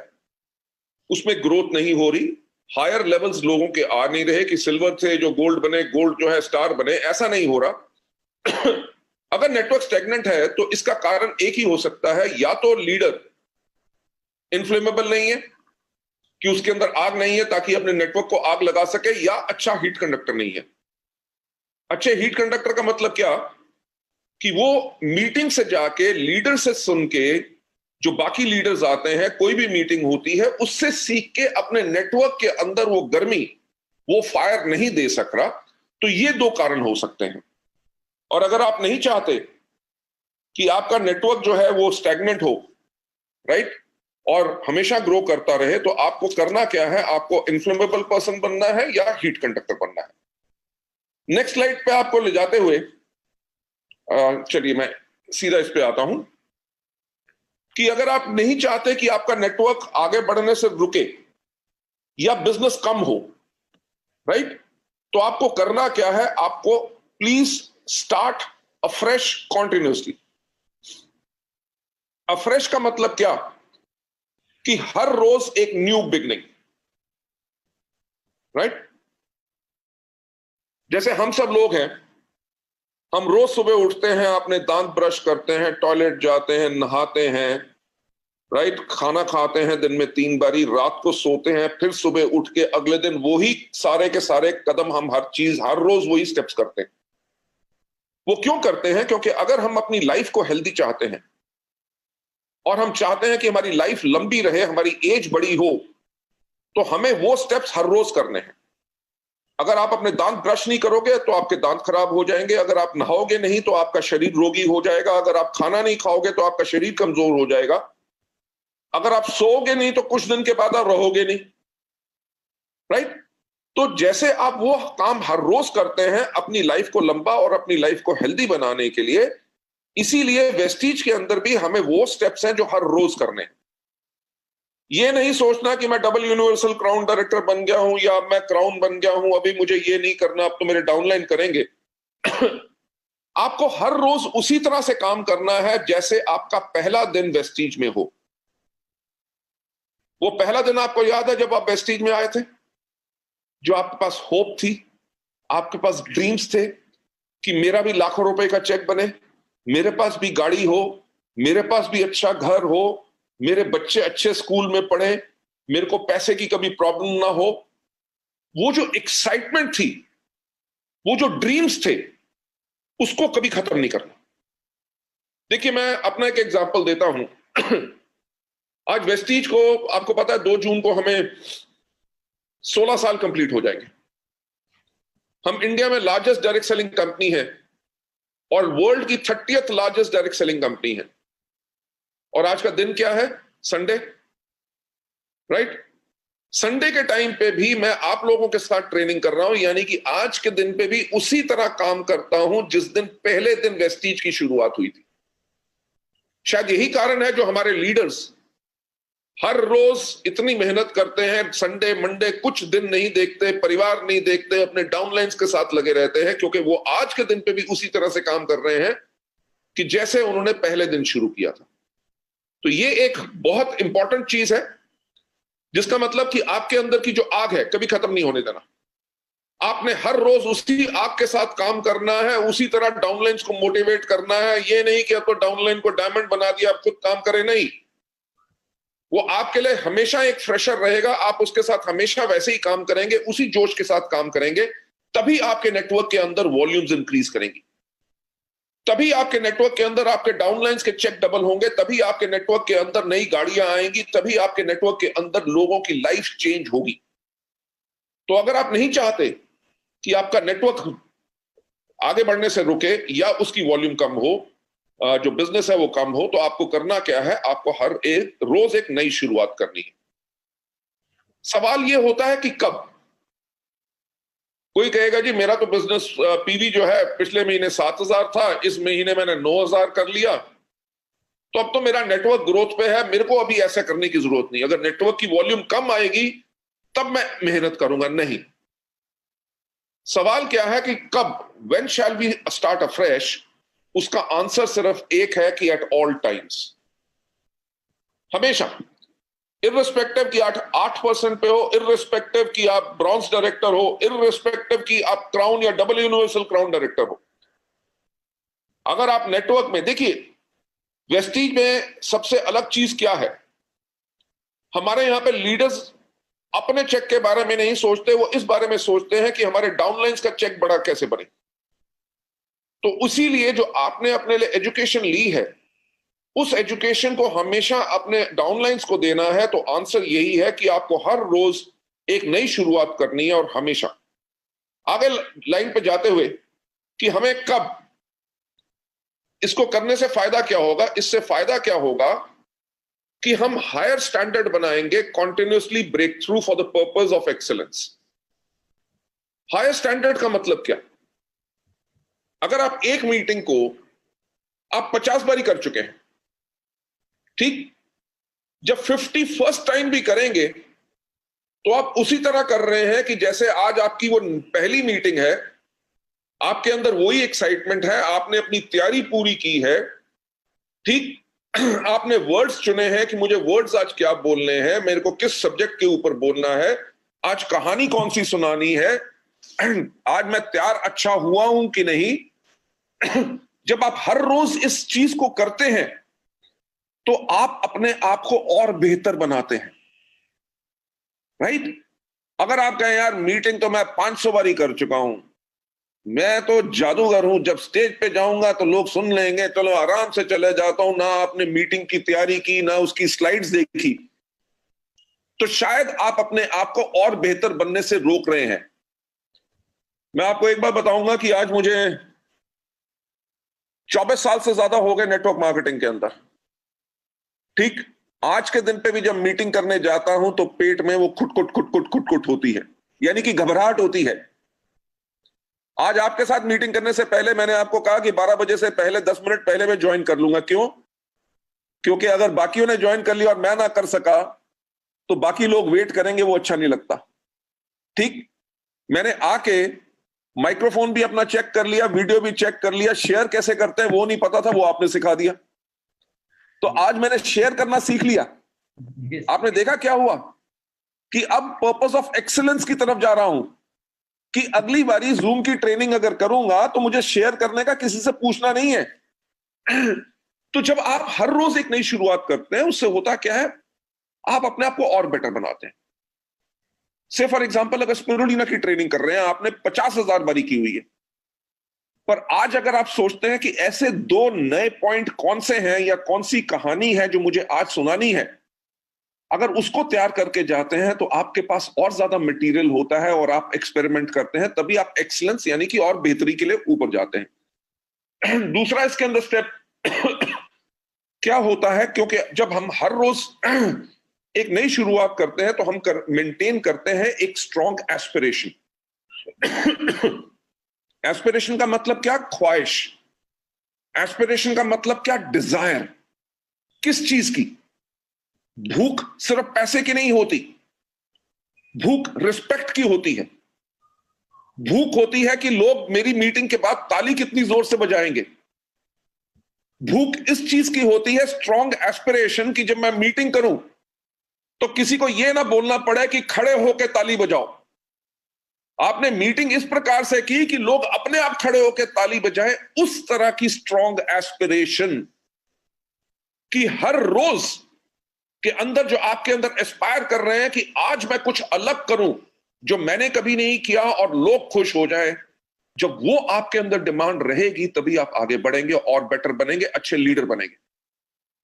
उसमें ग्रोथ नहीं हो रही, हायर लेवल्स लोगों के आ नहीं रहे कि सिल्वर से जो गोल्ड बने, गोल्ड जो है स्टार बने, ऐसा नहीं हो रहा। अगर नेटवर्क स्टैग्नेंट है तो इसका कारण एक ही हो सकता है, या तो लीडर इनफ्लेमेबल नहीं है कि उसके अंदर आग नहीं है ताकि अपने नेटवर्क को आग लगा सके, या अच्छा हीट कंडक्टर नहीं है। अच्छे हीट कंडक्टर का मतलब क्या? कि वो मीटिंग से जाके लीडर से सुन के, जो बाकी लीडर्स आते हैं, कोई भी मीटिंग होती है, उससे सीख के अपने नेटवर्क के अंदर वो गर्मी, वो फायर नहीं दे सक रहा। तो ये 2 कारण हो सकते हैं। और अगर आप नहीं चाहते कि आपका नेटवर्क जो है वो स्टैग्नेंट हो, राइट, और हमेशा ग्रो करता रहे, तो आपको करना क्या है? आपको इन्फ्लेमेबल पर्सन बनना है या हीट कंडक्टर बनना है। नेक्स्ट स्लाइड पे आपको ले जाते हुए चलिए मैं सीधा इस पे आता हूं कि अगर आप नहीं चाहते कि आपका नेटवर्क आगे बढ़ने से रुके या बिजनेस कम हो, राइट, तो आपको करना क्या है? आपको please start afresh continuously. Afresh का मतलब क्या? कि हर रोज एक न्यू बिगनिंग, राइट? जैसे हम सब लोग हैं, हम रोज सुबह उठते हैं, अपने दांत ब्रश करते हैं, टॉयलेट जाते हैं, नहाते हैं, राइट, खाना खाते हैं दिन में 3 बारी, रात को सोते हैं, फिर सुबह उठ के अगले दिन वही सारे के सारे कदम, हम हर चीज हर रोज वही स्टेप्स करते हैं। वो क्यों करते हैं? क्योंकि अगर हम अपनी लाइफ को हेल्दी चाहते हैं और हम चाहते हैं कि हमारी लाइफ लंबी रहे, हमारी एज बड़ी हो, तो हमें वो स्टेप्स हर रोज करने हैं। अगर आप अपने दांत ब्रश नहीं करोगे तो आपके दांत खराब हो जाएंगे। अगर आप नहाओगे नहीं तो आपका शरीर रोगी हो जाएगा। अगर आप खाना नहीं खाओगे तो आपका शरीर कमजोर हो जाएगा। अगर आप सोओगे नहीं तो कुछ दिन के बाद आप रहोगे नहीं, राइट? तो जैसे आप वो काम हर रोज करते हैं अपनी लाइफ को लंबा और अपनी लाइफ को हेल्दी बनाने के लिए, इसीलिए वेस्टीज के अंदर भी हमें वो स्टेप्स हैं जो हर रोज करने हैं। ये नहीं सोचना कि मैं डबल यूनिवर्सल क्राउन डायरेक्टर बन गया हूं या मैं क्राउन बन गया हूं, अभी मुझे ये नहीं करना, अब तो मेरे डाउनलाइन करेंगे। आपको हर रोज उसी तरह से काम करना है जैसे आपका पहला दिन वेस्टीज में हो। वो पहला दिन आपको याद है जब आप वेस्टीज में आए थे, जो आपके पास होप थी, आपके पास ड्रीम्स थे कि मेरा भी लाखों रुपए का चेक बने, मेरे पास भी गाड़ी हो, मेरे पास भी अच्छा घर हो, मेरे बच्चे अच्छे स्कूल में पढ़े, मेरे को पैसे की कभी प्रॉब्लम ना हो। वो जो एक्साइटमेंट थी, वो जो ड्रीम्स थे, उसको कभी खत्म नहीं करना। देखिए, मैं अपना एक एग्जांपल देता हूं। आज वेस्टीज को, आपको पता है 2 जून को हमें 16 साल कंप्लीट हो जाएंगे। हम इंडिया में लार्जेस्ट डायरेक्ट सेलिंग कंपनी है और वर्ल्ड की 30th largest direct selling company है। और आज का दिन क्या है? Sunday, right? संडे के टाइम पे भी मैं आप लोगों के साथ ट्रेनिंग कर रहा हूं, यानी कि आज के दिन पे भी उसी तरह काम करता हूं जिस दिन पहले दिन वेस्टीज की शुरुआत हुई थी। शायद यही कारण है जो हमारे लीडर्स हर रोज इतनी मेहनत करते हैं, संडे मंडे कुछ दिन नहीं देखते, परिवार नहीं देखते, अपने डाउनलाइंस के साथ लगे रहते हैं, क्योंकि वो आज के दिन पे भी उसी तरह से काम कर रहे हैं कि जैसे उन्होंने पहले दिन शुरू किया था। तो ये एक बहुत इंपॉर्टेंट चीज है, जिसका मतलब कि आपके अंदर की जो आग है कभी खत्म नहीं होने देना। आपने हर रोज उसी आग के साथ काम करना है, उसी तरह डाउनलाइंस को मोटिवेट करना है। ये नहीं कि अब तो डाउनलाइन को डायमंड बना दिया, आप खुद काम करें, नहीं। वो आपके लिए हमेशा एक फ्रेशर रहेगा, आप उसके साथ हमेशा वैसे ही काम करेंगे, उसी जोश के साथ काम करेंगे, तभी आपके नेटवर्क के अंदर वॉल्यूम्स इंक्रीज करेंगी, तभी आपके नेटवर्क के अंदर आपके डाउनलाइंस के चेक डबल होंगे, तभी आपके नेटवर्क के अंदर नई गाड़ियां आएंगी, तभी आपके नेटवर्क के अंदर लोगों की लाइफ चेंज होगी। तो अगर आप नहीं चाहते कि आपका नेटवर्क आगे बढ़ने से रुके या उसकी वॉल्यूम कम हो, जो बिजनेस है वो कम हो, तो आपको करना क्या है? आपको हर एक रोज एक नई शुरुआत करनी है। सवाल ये होता है कि कब। कोई कहेगा जी मेरा तो बिजनेस पीवी जो है पिछले महीने 7,000 था, इस महीने मैंने 9,000 कर लिया, तो अब तो मेरा नेटवर्क ग्रोथ पे है, मेरे को अभी ऐसा करने की जरूरत नहीं। अगर नेटवर्क की वॉल्यूम कम आएगी तब मैं मेहनत करूंगा, नहीं। सवाल क्या है कि कब, when shall we start afresh? उसका आंसर सिर्फ एक है कि एट ऑल टाइम्स, हमेशा, इररिस्पेक्टिव कि 8% पे हो, इररिस्पेक्टिव कि आप ब्रॉन्ज डायरेक्टर हो, इररिस्पेक्टिव कि आप क्राउन या डबल यूनिवर्सल क्राउन डायरेक्टर हो। अगर आप नेटवर्क में देखिए, वेस्टीज में सबसे अलग चीज क्या है? हमारे यहां पे लीडर्स अपने चेक के बारे में नहीं सोचते, वो इस बारे में सोचते हैं कि हमारे डाउनलाइंस का चेक बड़ा कैसे बने। तो इसीलिए जो आपने अपने लिए एजुकेशन ली है, उस एजुकेशन को हमेशा अपने डाउनलाइंस को देना है। तो आंसर यही है कि आपको हर रोज एक नई शुरुआत करनी है। और हमेशा आगे लाइन पे जाते हुए कि हमें कब, इसको करने से फायदा क्या होगा? इससे फायदा क्या होगा कि हम हायर स्टैंडर्ड बनाएंगे, continuously break through for the purpose of excellence. Higher standard का मतलब क्या? अगर आप एक मीटिंग को आप 50 बारी कर चुके हैं, ठीक, जब 51st टाइम भी करेंगे तो आप उसी तरह कर रहे हैं कि जैसे आज आपकी वो पहली मीटिंग है, आपके अंदर वही एक्साइटमेंट है, आपने अपनी तैयारी पूरी की है, ठीक, आपने वर्ड्स चुने हैं कि मुझे वर्ड्स आज क्या बोलने हैं, मेरे को किस सब्जेक्ट के ऊपर बोलना है, आज कहानी कौन सी सुनानी है, आज मैं तैयार अच्छा हुआ हूं कि नहीं। जब आप हर रोज इस चीज को करते हैं तो आप अपने आप को और बेहतर बनाते हैं, राइट? अगर आप कहें यार मीटिंग तो मैं 500 बारी कर चुका हूं, मैं तो जादूगर हूं, जब स्टेज पे जाऊंगा तो लोग सुन लेंगे, चलो आराम से चले जाता हूं, ना आपने मीटिंग की तैयारी की, ना उसकी स्लाइड्स देखी, तो शायद आप अपने आप को और बेहतर बनने से रोक रहे हैं। मैं आपको एक बार बताऊंगा कि आज मुझे 24 साल से ज्यादा हो गए नेटवर्क मार्केटिंग के अंदर, ठीक। आज के दिन पे भी जब मीटिंग करने जाता हूं तो पेट में वो खुट होती है, यानी कि घबराहट होती है। आज आपके साथ मीटिंग करने से पहले मैंने आपको कहा कि 12 बजे से पहले 10 मिनट पहले मैं ज्वाइन कर लूंगा। क्यों? क्योंकि अगर बाकियों ने ज्वाइन कर लिया और मैं ना कर सका तो बाकी लोग वेट करेंगे, वो अच्छा नहीं लगता, ठीक। मैंने आके माइक्रोफोन भी अपना चेक कर लिया, वीडियो भी चेक कर लिया, शेयर कैसे करते हैं वो नहीं पता था, वो आपने सिखा दिया। तो आज मैंने शेयर करना सीख लिया। आपने देखा क्या हुआ कि अब पर्पस ऑफ एक्सीलेंस की तरफ जा रहा हूं कि अगली बारी जूम की ट्रेनिंग अगर करूंगा तो मुझे शेयर करने का किसी से पूछना नहीं है। तो जब आप हर रोज एक नई शुरुआत करते हैं, उससे होता क्या है, आप अपने आप को और बेटर बनाते हैं। से फॉर एग्जांपल अगर स्पिरुलिना की ट्रेनिंग कर रहे हैं, आपने 50,000 बारी की हुई है, पर आज अगर आप सोचते हैं कि ऐसे 2 नए पॉइंट कौन से हैं या कौन सी कहानी है जो मुझे आज सुनानी है, अगर उसको तैयार करके जाते हैं तो आपके पास और ज्यादा मटेरियल होता है और आप एक्सपेरिमेंट करते हैं, तभी आप एक्सीलेंस यानी कि और बेहतरी के लिए ऊपर जाते हैं। दूसरा इसके अंदर स्टेप क्या होता है, क्योंकि जब हम हर रोज एक नई शुरुआत करते हैं तो हम मेंटेन करते हैं एक स्ट्रॉन्ग एस्पिरेशन। एस्पिरेशन का मतलब क्या? ख्वाहिश। एस्पिरेशन का मतलब क्या? डिजायर। किस चीज की? भूख सिर्फ पैसे की नहीं होती, भूख रिस्पेक्ट की होती है। भूख होती है कि लोग मेरी मीटिंग के बाद ताली कितनी जोर से बजाएंगे। भूख इस चीज की होती है, स्ट्रॉन्ग एस्पिरेशन, कि जब मैं मीटिंग करूं तो किसी को यह ना बोलना पड़े कि खड़े होकर ताली बजाओ। आपने मीटिंग इस प्रकार से की कि लोग अपने आप खड़े होकर ताली बजाएं। उस तरह की स्ट्रॉन्ग एस्पिरेशन कि हर रोज के अंदर जो आपके अंदर एस्पायर कर रहे हैं कि आज मैं कुछ अलग करूं जो मैंने कभी नहीं किया और लोग खुश हो जाएं। जब वो आपके अंदर डिमांड रहेगी तभी आप आगे बढ़ेंगे और बेटर बनेंगे, अच्छे लीडर बनेंगे।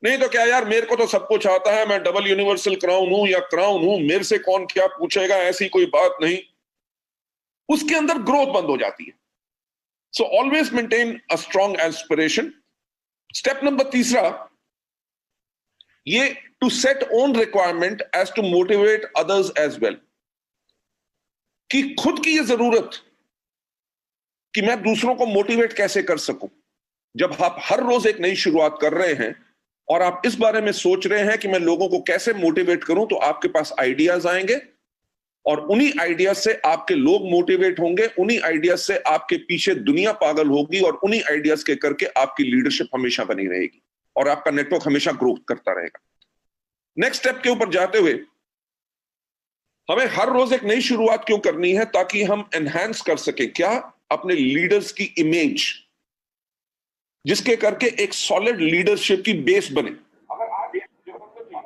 नहीं तो क्या यार, मेरे को तो सब कुछ आता है, मैं डबल यूनिवर्सल क्राउन हूं या क्राउन हूं, मेरे से कौन क्या पूछेगा, ऐसी कोई बात नहीं। उसके अंदर ग्रोथ बंद हो जाती है। So always maintain a strong aspiration. Step number तीसरा, ये to set own requirement as to motivate others as well, कि खुद की ये जरूरत कि मैं दूसरों को मोटिवेट कैसे कर सकूं। जब आप हर रोज एक नई शुरुआत कर रहे हैं और आप इस बारे में सोच रहे हैं कि मैं लोगों को कैसे मोटिवेट करूं, तो आपके पास आइडियाज आएंगे और उन्हीं आइडियाज से आपके लोग मोटिवेट होंगे, उन्हीं आइडियाज से आपके पीछे दुनिया पागल होगी और उन्हीं आइडियाज के करके आपकी लीडरशिप हमेशा बनी रहेगी और आपका नेटवर्क हमेशा ग्रो करता रहेगा। नेक्स्ट स्टेप के ऊपर जाते हुए, हमें हर रोज एक नई शुरुआत क्यों करनी है? ताकि हम एनहांस कर सके क्या? अपने लीडर्स की इमेज, जिसके करके एक सॉलिड लीडरशिप की बेस बने।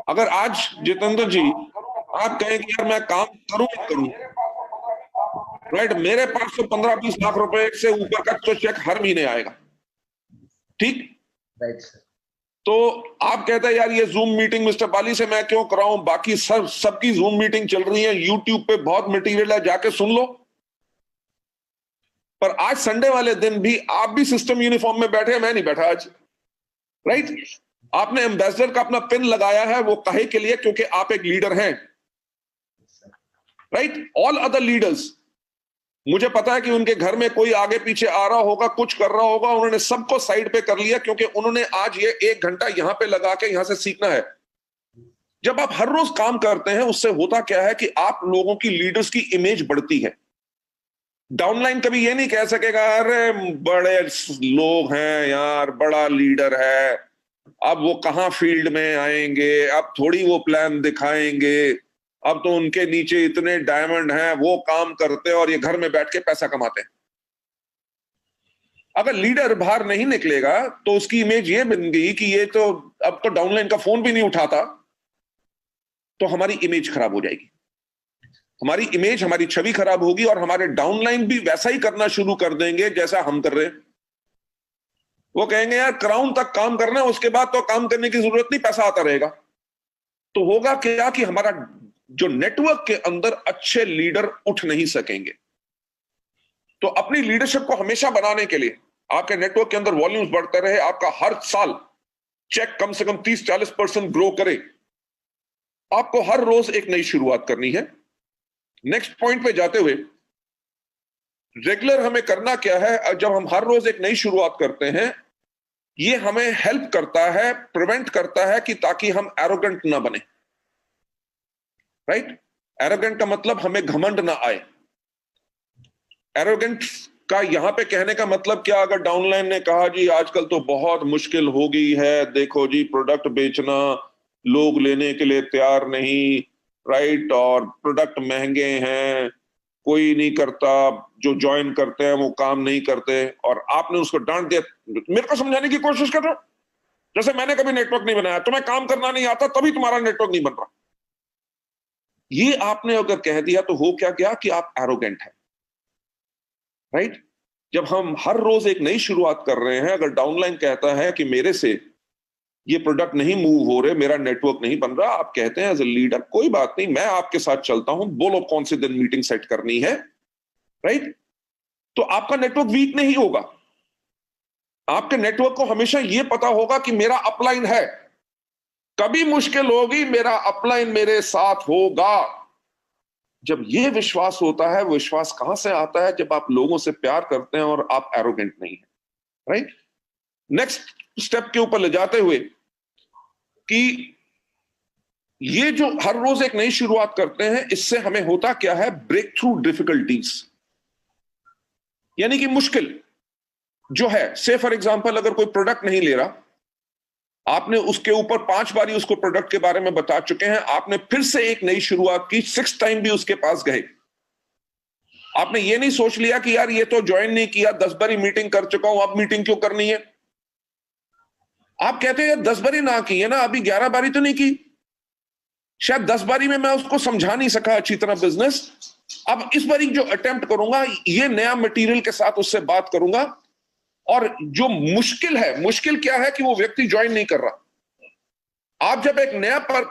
अगर आज जितेंद्र जी आप कहें कि यार मैं काम करूं ही करूं, राइट, मेरे पास तो 15-20 लाख रुपए से ऊपर का तो चेक हर महीने आएगा, ठीक, राइट सर। तो आप कहते हैं यार ये जूम मीटिंग मिस्टर बाली से मैं क्यों कराऊं, बाकी सबकी जूम मीटिंग चल रही है, यूट्यूब पे बहुत मटेरियल है, जाके सुन लो। पर आज संडे वाले दिन भी आप भी सिस्टम यूनिफॉर्म में बैठे, मैं नहीं बैठा आज, राइट। आपने एम्बेसडर का अपना पिन लगाया है, वो काहे के लिए? क्योंकि आप एक लीडर हैं, राइट। ऑल अदर लीडर्स, मुझे पता है कि उनके घर में कोई आगे पीछे आ रहा होगा, कुछ कर रहा होगा, उन्होंने सबको साइड पे कर लिया क्योंकि उन्होंने आज ये 1 घंटा यहां पे लगा के यहां से सीखना है। जब आप हर रोज काम करते हैं, उससे होता क्या है कि आप लोगों की, लीडर्स की इमेज बढ़ती है। डाउनलाइन कभी ये नहीं कह सकेगा अरे बड़े लोग हैं यार, बड़ा लीडर है, अब वो कहां फील्ड में आएंगे, अब थोड़ी वो प्लान दिखाएंगे, अब तो उनके नीचे इतने डायमंड हैं, वो काम करते और ये घर में बैठ के पैसा कमाते हैं। अगर लीडर बाहर नहीं निकलेगा तो उसकी इमेज ये बन गई कि ये तो अब तो डाउनलाइन का फोन भी नहीं उठाता, तो हमारी इमेज खराब हो जाएगी, हमारी इमेज, हमारी छवि खराब होगी और हमारे डाउनलाइन भी वैसा ही करना शुरू कर देंगे जैसा हम कर रहे हैं। वो कहेंगे यार क्राउन तक काम करना है, उसके बाद तो काम करने की जरूरत नहीं, पैसा आता रहेगा। तो होगा क्या कि हमारा जो नेटवर्क के अंदर अच्छे लीडर उठ नहीं सकेंगे। तो अपनी लीडरशिप को हमेशा बनाने के लिए आपके नेटवर्क के अंदर वॉल्यूम्स बढ़ते रहे, आपका हर साल चेक कम से कम 30-40% ग्रो करे, आपको हर रोज एक नई शुरुआत करनी है। नेक्स्ट पॉइंट पे जाते हुए, रेगुलर हमें करना क्या है? जब हम हर रोज एक नई शुरुआत करते हैं, ये हमें हेल्प करता है, प्रिवेंट करता है कि ताकि हम एरोगेंट ना बने, राइट। एरोगेंट का मतलब हमें घमंड ना आए। एरोगेंट का यहां पे कहने का मतलब क्या? अगर डाउनलाइन ने कहा जी आजकल तो बहुत मुश्किल हो गई है, देखो जी प्रोडक्ट बेचना, लोग लेने के लिए तैयार नहीं, राइट, और प्रोडक्ट महंगे हैं, कोई नहीं करता, जो ज्वाइन करते हैं वो काम नहीं करते, और आपने उसको डांट दिया। मेरे को समझाने की कोशिश कर रहे हो, जैसे मैंने कभी नेटवर्क नहीं बनाया, तुम्हें काम करना नहीं आता तभी तुम्हारा नेटवर्क नहीं बन रहा। ये आपने अगर कह दिया तो हो क्या गया कि आप एरोगेंट है, राइट। जब हम हर रोज एक नई शुरुआत कर रहे हैं, अगर डाउनलाइन कहता है कि मेरे से ये प्रोडक्ट नहीं मूव हो रहे, मेरा नेटवर्क नहीं बन रहा, आप कहते हैं एज ए लीडर कोई बात नहीं, मैं आपके साथ चलता हूं, बोलो कौन से दिन मीटिंग सेट करनी है, राइट। तो आपका नेटवर्क वीक नहीं होगा, आपके नेटवर्क को हमेशा यह पता होगा कि मेरा अपलाइन है, कभी मुश्किल होगी मेरा अपलाइन मेरे साथ होगा। जब यह विश्वास होता है, विश्वास कहां से आता है? जब आप लोगों से प्यार करते हैं और आप एरोगेंट नहीं है, राइट। नेक्स्ट स्टेप के ऊपर ले जाते हुए कि ये जो हर रोज एक नई शुरुआत करते हैं, इससे हमें होता क्या है? ब्रेक थ्रू डिफिकल्टीज, यानी कि मुश्किल जो है, से फॉर एग्जांपल अगर कोई प्रोडक्ट नहीं ले रहा, आपने उसके ऊपर 5 बारी उसको प्रोडक्ट के बारे में बता चुके हैं, आपने फिर से एक नई शुरुआत की, 6 टाइम भी उसके पास गए, आपने ये नहीं सोच लिया कि यार ये तो ज्वाइन नहीं किया, 10 बारी मीटिंग कर चुका हूं, अब मीटिंग क्यों करनी है? आप कहते हैं 10 बारी ना की है ना, अभी 11 बारी तो नहीं की, शायद 10 बारी में मैं उसको समझा नहीं सका अच्छी तरह बिजनेस, अब इस बारी जो अटेम्प्ट करूंगा, ये नया मटेरियल के साथ उससे बात करूंगा। और जो मुश्किल है, मुश्किल क्या है कि वो व्यक्ति ज्वाइन नहीं कर रहा। आप जब एक नया पर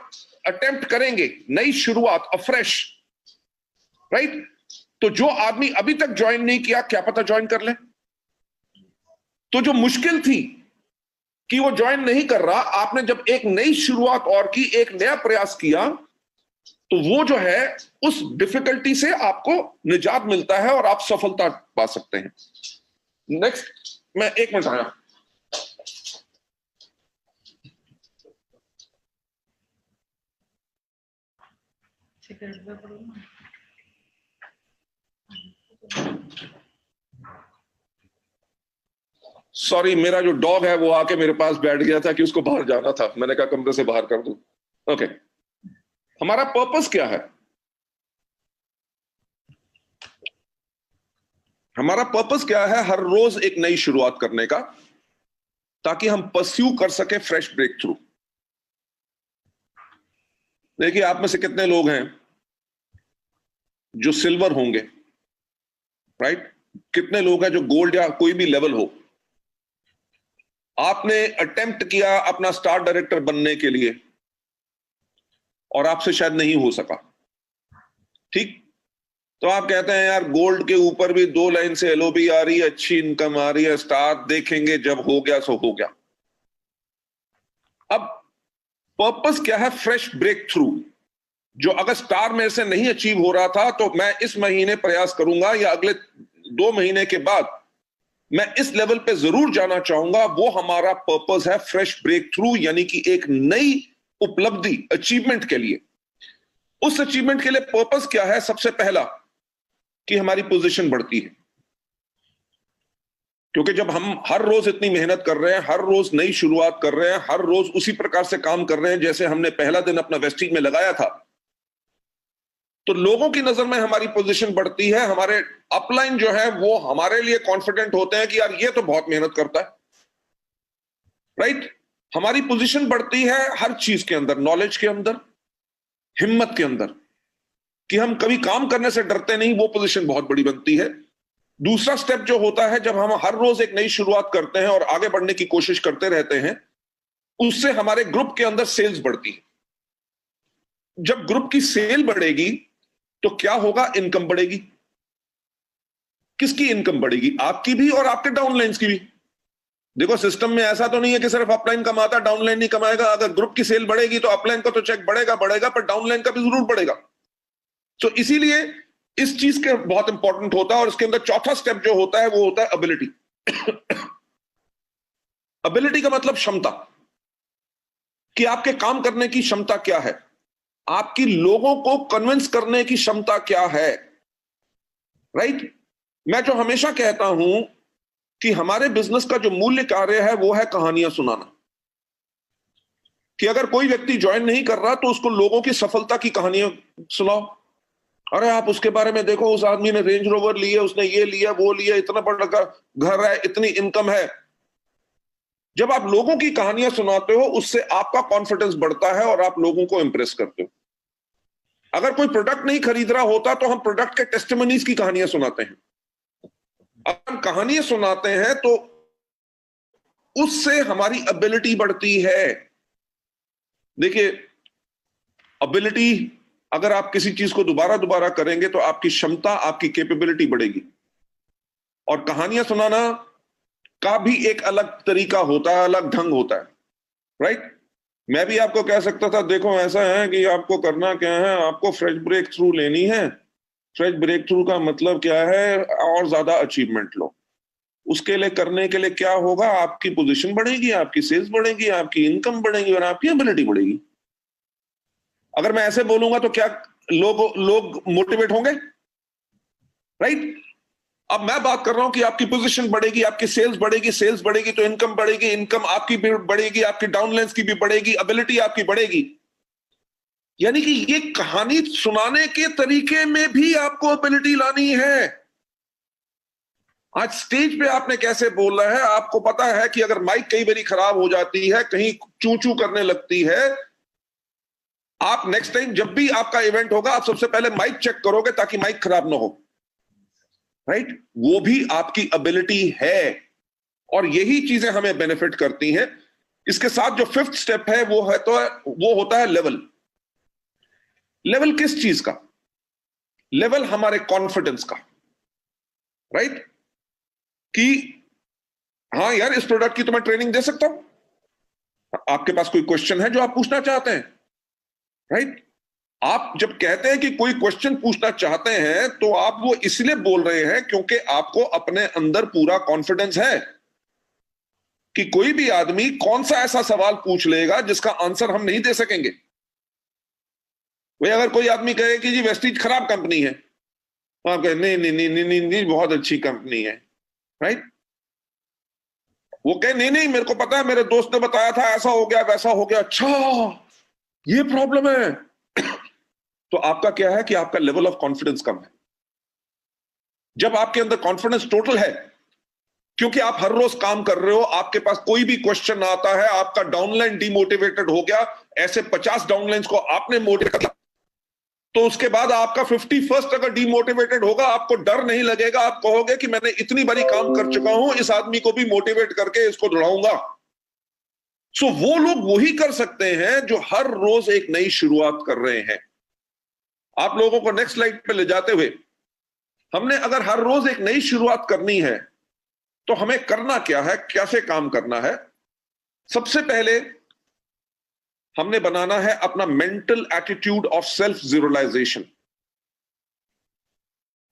अटेम्प्ट करेंगे, नई शुरुआत, अफ्रेश, राइट, तो जो आदमी अभी तक ज्वाइन नहीं किया, क्या पता ज्वाइन कर ले। तो जो मुश्किल थी कि वो ज्वाइन नहीं कर रहा, आपने जब एक नई शुरुआत और की, एक नया प्रयास किया, तो वो जो है उस डिफिकल्टी से आपको निजात मिलता है और आप सफलता पा सकते हैं। नेक्स्ट, मैं 1 मिनट आया। सॉरी, मेरा जो डॉग है वो आके मेरे पास बैठ गया था कि उसको बाहर जाना था, मैंने कहा कमरे से बाहर कर दूं। ओके, हमारा पर्पस क्या है? हमारा पर्पस क्या है? हर रोज एक नई शुरुआत करने का, ताकि हम परस्यू कर सके फ्रेश ब्रेक थ्रू। देखिए, आप में से कितने लोग हैं जो सिल्वर होंगे, राइट? कितने लोग हैं जो गोल्ड या कोई भी लेवल हो? आपने अटेम्प्ट किया अपना स्टार डायरेक्टर बनने के लिए और आपसे शायद नहीं हो सका, ठीक? तो आप कहते हैं यार गोल्ड के ऊपर भी 2 लाइन से एलओबी आ रही है, अच्छी इनकम आ रही है, स्टार देखेंगे जब हो गया सो हो गया। अब पर्पस क्या है? Fresh break through. जो अगर स्टार में से नहीं अचीव हो रहा था, तो मैं इस महीने प्रयास करूंगा या अगले 2 महीने के बाद मैं इस लेवल पे जरूर जाना चाहूंगा। वो हमारा पर्पस है, फ्रेश ब्रेक थ्रू, यानी कि एक नई उपलब्धि, अचीवमेंट के लिए। उस अचीवमेंट के लिए पर्पस क्या है? सबसे पहला कि हमारी पोजीशन बढ़ती है, क्योंकि जब हम हर रोज इतनी मेहनत कर रहे हैं, हर रोज नई शुरुआत कर रहे हैं, हर रोज उसी प्रकार से काम कर रहे हैं जैसे हमने पहला दिन अपना वेस्टिज में लगाया था, तो लोगों की नजर में हमारी पोजीशन बढ़ती है। हमारे अपलाइन जो है वो हमारे लिए कॉन्फिडेंट होते हैं कि यार ये तो बहुत मेहनत करता है, राइट। हमारी पोजीशन बढ़ती है हर चीज के अंदर, नॉलेज के अंदर, हिम्मत के अंदर, कि हम कभी काम करने से डरते नहीं, वो पोजीशन बहुत बड़ी बनती है। दूसरा स्टेप जो होता है, जब हम हर रोज एक नई शुरुआत करते हैं और आगे बढ़ने की कोशिश करते रहते हैं, उससे हमारे ग्रुप के अंदर सेल्स बढ़ती है। जब ग्रुप की सेल बढ़ेगी तो क्या होगा? इनकम बढ़ेगी। किसकी इनकम बढ़ेगी? आपकी भी और आपके डाउनलाइंस की भी। देखो, सिस्टम में ऐसा तो नहीं है कि सिर्फ अपलाइन कमाता, डाउनलाइन नहीं कमाएगा। अगर ग्रुप की सेल बढ़ेगी तो अपलाइन का तो चेक बढ़ेगा, पर डाउनलाइन का भी जरूर बढ़ेगा। तो इसीलिए इस चीज के बहुत इंपॉर्टेंट होता है। और इसके अंदर चौथा स्टेप जो होता है वो होता है एबिलिटी। एबिलिटी का मतलब क्षमता, कि आपके काम करने की क्षमता क्या है, आपकी लोगों को कन्विंस करने की क्षमता क्या है, राइट। मैं जो हमेशा कहता हूं कि हमारे बिजनेस का जो मूल्य कार्य है वो है कहानियां सुनाना। कि अगर कोई व्यक्ति ज्वाइन नहीं कर रहा तो उसको लोगों की सफलता की कहानियां सुनाओ। अरे आप उसके बारे में देखो, उस आदमी ने रेंज रोवर लिया, उसने ये लिया वो लिया, इतना बड़ा घर है, इतनी इनकम है। जब आप लोगों की कहानियां सुनाते हो उससे आपका कॉन्फिडेंस बढ़ता है और आप लोगों को इंप्रेस करते हो। अगर कोई प्रोडक्ट नहीं खरीद रहा होता तो हम प्रोडक्ट के टेस्टिमनीज की कहानियां सुनाते हैं। अब हम कहानियां सुनाते हैं तो उससे हमारी एबिलिटी बढ़ती है। देखिए, एबिलिटी, अगर आप किसी चीज को दोबारा दोबारा करेंगे तो आपकी क्षमता, आपकी कैपेबिलिटी बढ़ेगी। और कहानियां सुनाना का भी एक अलग तरीका होता है, अलग ढंग होता है, राइट। मैं भी आपको कह सकता था देखो ऐसा है कि आपको करना क्या है, आपको फ्रेश ब्रेक थ्रू लेनी है। फ्रेश ब्रेक थ्रू का मतलब क्या है, और ज्यादा अचीवमेंट लो। उसके लिए करने के लिए क्या होगा, आपकी पोजीशन बढ़ेगी, आपकी सेल्स बढ़ेगी, आपकी इनकम बढ़ेगी और आपकी एबिलिटी बढ़ेगी। अगर मैं ऐसे बोलूंगा तो क्या लोग मोटिवेट होंगे, राइट। अब मैं बात कर रहा हूं कि आपकी पोजीशन बढ़ेगी, आपकी सेल्स बढ़ेगी, सेल्स बढ़ेगी तो इनकम बढ़ेगी, इनकम आपकी भी बढ़ेगी, आपकी डाउनलाइंस की भी बढ़ेगी, एबिलिटी आपकी बढ़ेगी। यानी कि ये कहानी सुनाने के तरीके में भी आपको एबिलिटी लानी है। आज स्टेज पे आपने कैसे बोलना है, आपको पता है कि अगर माइक कई बारी खराब हो जाती है, कहीं चू चू करने लगती है, आप नेक्स्ट टाइम जब भी आपका इवेंट होगा आप सबसे पहले माइक चेक करोगे ताकि माइक खराब ना हो, राइट। वो भी आपकी एबिलिटी है और यही चीजें हमें बेनिफिट करती हैं। इसके साथ जो फिफ्थ स्टेप है वो होता है लेवल। लेवल किस चीज का? लेवल हमारे कॉन्फिडेंस का, राइट। कि हाँ यार, इस प्रोडक्ट की तो मैं ट्रेनिंग दे सकता हूं। आपके पास कोई क्वेश्चन है जो आप पूछना चाहते हैं, राइट। आप जब कहते हैं कि कोई क्वेश्चन पूछना चाहते हैं तो आप वो इसलिए बोल रहे हैं क्योंकि आपको अपने अंदर पूरा कॉन्फिडेंस है कि कोई भी आदमी कौन सा ऐसा सवाल पूछ लेगा जिसका आंसर हम नहीं दे सकेंगे। भाई अगर कोई आदमी कहे कि जी वेस्टीज खराब कंपनी है, तो आप कहे नहीं नहीं नहीं नहीं नहीं, नहीं बहुत अच्छी कंपनी है, राइट। वो कहे नहीं नहीं मेरे को पता है, मेरे दोस्त ने बताया था, ऐसा हो गया वैसा हो गया, अच्छा ये प्रॉब्लम है। तो आपका क्या है कि आपका लेवल ऑफ कॉन्फिडेंस कम है। जब आपके अंदर कॉन्फिडेंस टोटल है, क्योंकि आप हर रोज काम कर रहे हो, आपके पास कोई भी क्वेश्चन आता है, आपका डाउनलाइन डिमोटिवेटेड हो गया, ऐसे 50 डाउनलाइंस को आपने मोटिवेट किया, तो उसके बाद आपका 51st अगर डिमोटिवेटेड होगा, आपको डर नहीं लगेगा, आप कहोगे कि मैंने इतनी बारी काम कर चुका हूं, इस आदमी को भी मोटिवेट करके इसको दौड़ाऊंगा। सो वो लोग वही कर सकते हैं जो हर रोज एक नई शुरुआत कर रहे हैं। आप लोगों को नेक्स्ट स्लाइड पे ले जाते हुए, हमने अगर हर रोज एक नई शुरुआत करनी है तो हमें करना क्या है, कैसे काम करना है। सबसे पहले हमने बनाना है अपना मेंटल एटीट्यूड ऑफ सेल्फ जीरोलाइजेशन।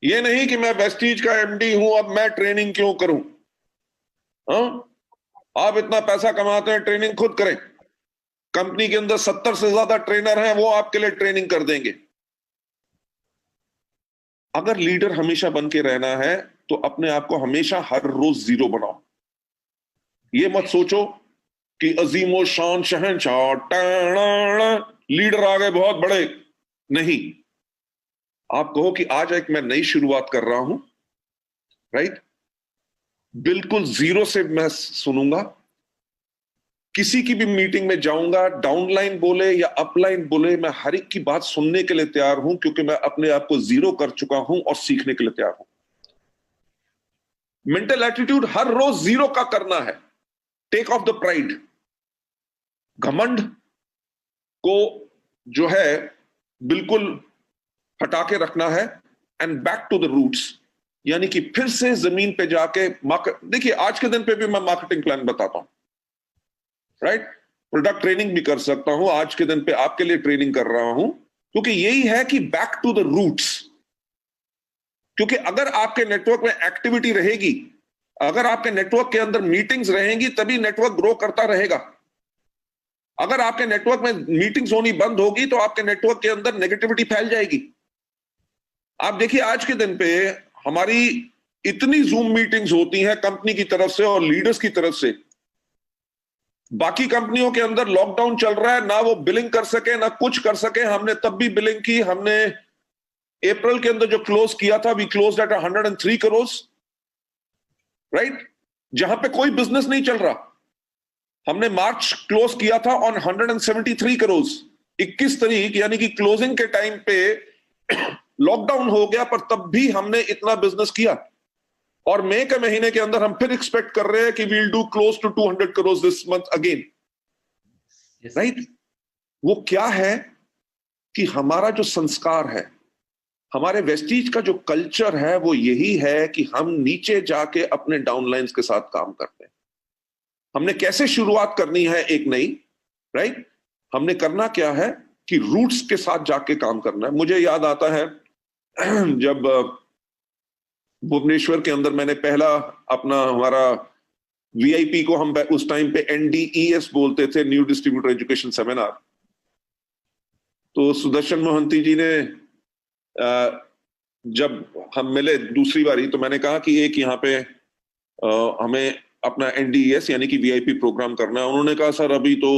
ये नहीं कि मैं वेस्टीज का एमडी हूं, अब मैं ट्रेनिंग क्यों करूं। आप इतना पैसा कमाते हैं, ट्रेनिंग खुद करें। कंपनी के अंदर 70 से ज्यादा ट्रेनर हैं, वो आपके लिए ट्रेनिंग कर देंगे। अगर लीडर हमेशा बन के रहना है तो अपने आप को हमेशा हर रोज जीरो बनाओ। ये मत सोचो कि अजीमो शान शहनशाह लीडर आ गए बहुत बड़े, नहीं। आप कहो कि आज एक मैं नई शुरुआत कर रहा हूं, राइट। बिल्कुल जीरो से मैं सुनूंगा, किसी की भी मीटिंग में जाऊंगा, डाउनलाइन बोले या अपलाइन बोले, मैं हर एक की बात सुनने के लिए तैयार हूं, क्योंकि मैं अपने आप को जीरो कर चुका हूं और सीखने के लिए तैयार हूं। मेंटल एटीट्यूड हर रोज जीरो का करना है। टेक ऑफ द प्राइड, घमंड को जो है बिल्कुल हटा के रखना है, and back to the roots, यानी कि फिर से जमीन पे जाके देखिए आज के दिन पे भी मैं मार्केटिंग प्लान बताता हूं, राइट। प्रोडक्ट ट्रेनिंग भी कर सकता हूं, आज के दिन पे आपके लिए ट्रेनिंग कर रहा हूं, क्योंकि यही है कि बैक टू द रूट्स। क्योंकि अगर आपके नेटवर्क में एक्टिविटी रहेगी, अगर आपके नेटवर्क के अंदर मीटिंग्स रहेंगी, तभी नेटवर्क ग्रो करता रहेगा। अगर आपके नेटवर्क में मीटिंग्स होनी बंद होगी तो आपके नेटवर्क के अंदर नेगेटिविटी फैल जाएगी। आप देखिए आज के दिन पे हमारी इतनी जूम मीटिंग्स होती हैं कंपनी की तरफ से और लीडर्स की तरफ से। बाकी कंपनियों के अंदर लॉकडाउन चल रहा है, ना वो बिलिंग कर सके ना कुछ कर सके। हमने तब भी बिलिंग की। हमने अप्रैल के अंदर जो क्लोज किया था, we close at 103 crore, right, जहां पे कोई बिजनेस नहीं चल रहा। हमने मार्च क्लोज किया था ऑन 173 करोड़, 21 तारीख, यानी कि क्लोजिंग के टाइम पे लॉकडाउन हो गया, पर तब भी हमने इतना बिजनेस किया। और मई के महीने के अंदर हम फिर एक्सपेक्ट कर रहे हैं कि we'll do close to 200 crore this month again, right. वो क्या है कि हमारा जो संस्कार है, हमारे वेस्टीज का जो कल्चर है, वो यही है कि हम नीचे जाके अपने डाउनलाइंस के साथ काम करते हैं। हमने कैसे शुरुआत करनी है एक नई, राइट, हमने करना क्या है कि रूट्स के साथ जाके काम करना है। मुझे याद आता है जब भुवनेश्वर के अंदर मैंने पहला अपना हमारा वीआईपी को हम उस टाइम पे NDES बोलते थे, न्यू डिस्ट्रीब्यूटर एजुकेशन सेमिनार। तो सुदर्शन मोहंती जी ने जब हम मिले दूसरी बारी, तो मैंने कहा कि एक यहाँ पे हमें अपना NDES यानी कि VIP प्रोग्राम करना है। उन्होंने कहा सर अभी तो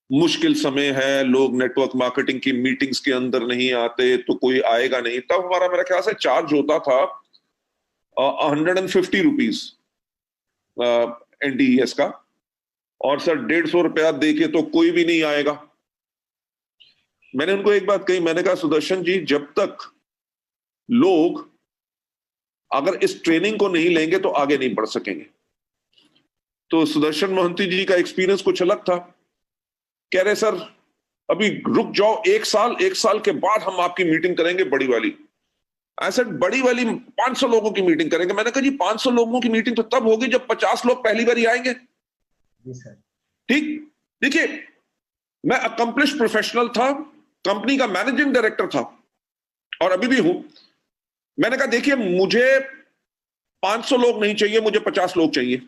मुश्किल समय है, लोग नेटवर्क मार्केटिंग की मीटिंग्स के अंदर नहीं आते, तो कोई आएगा नहीं। तब हमारा मेरा ख्याल से चार्ज होता था 150 रुपीज NDES का, और सर 150 रुपया दे के तो कोई भी नहीं आएगा। मैंने उनको एक बात कही, मैंने कहा सुदर्शन जी, जब तक लोग अगर इस ट्रेनिंग को नहीं लेंगे तो आगे नहीं बढ़ सकेंगे। तो सुदर्शन मोहंती जी का एक्सपीरियंस कुछ अलग था। कह रहे सर अभी रुक जाओ, एक साल के बाद हम आपकी मीटिंग करेंगे बड़ी वाली। ऐसे बड़ी वाली 500 लोगों की मीटिंग करेंगे। मैंने कहा जी 500 लोगों की मीटिंग तो तब होगी जब 50 लोग पहली बार आएंगे। ठीक, देखिए मैं अकम्प्लिश प्रोफेशनल था, कंपनी का मैनेजिंग डायरेक्टर था और अभी भी हूं। मैंने कहा देखिए मुझे 500 लोग नहीं चाहिए, मुझे 50 लोग चाहिए।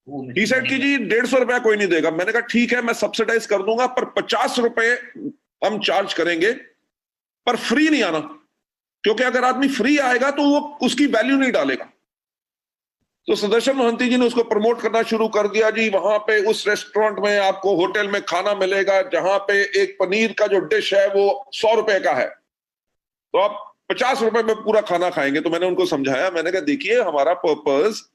ही सेड कि जी 150 रुपया कोई नहीं देगा। मैंने कहा ठीक है, मैं सब्सिडाइज कर दूंगा, पर 50 रुपए हम चार्ज करेंगे, पर फ्री नहीं आना, क्योंकि अगर आदमी फ्री आएगा तो वो उसकी वैल्यू नहीं डालेगा। तो सुदर्शन मोहंती जी ने उसको प्रमोट करना शुरू कर दिया। जी वहां पे उस रेस्टोरेंट में आपको होटल में खाना मिलेगा जहां पे एक पनीर का जो डिश है वो 100 रुपए का है, तो आप 50 रुपए में पूरा खाना खाएंगे। तो मैंने उनको समझाया, मैंने कहा देखिए हमारा पर्पस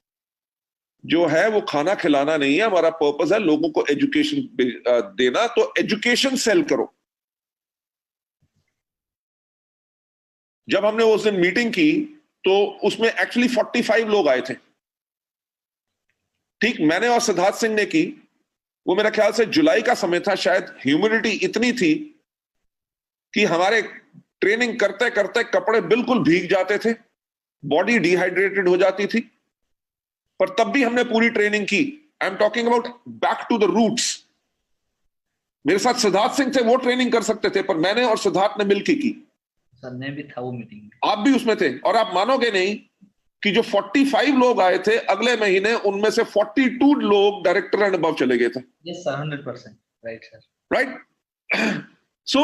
जो है वो खाना खिलाना नहीं है, हमारा पर्पस है लोगों को एजुकेशन देना। तो एजुकेशन सेल करो। जब हमने उस दिन मीटिंग की तो उसमें एक्चुअली 45 लोग आए थे। ठीक, मैंने और सिद्धार्थ सिंह ने की। वो मेरा ख्याल से जुलाई का समय था, शायद ह्यूमिडिटी इतनी थी कि हमारे ट्रेनिंग करते करते कपड़े बिल्कुल भीग जाते थे, बॉडी डिहाइड्रेटेड हो जाती थी, पर तब भी हमने पूरी ट्रेनिंग की। I am talking about back to the roots. मेरे साथ सिद्धार्थ सिंह थे, वो ट्रेनिंग कर सकते थे, पर मैंने और सिद्धार्थ ने मिलकर की। सर मैं भी था वो मीटिंग में, आप भी उसमें थे। और आप मानोगे नहीं कि जो 45 लोग आए थे, अगले महीने उनमें से 42 लोग डायरेक्टर एंड अबव चले गए थे। Yes sir, 100%, right sir, right. So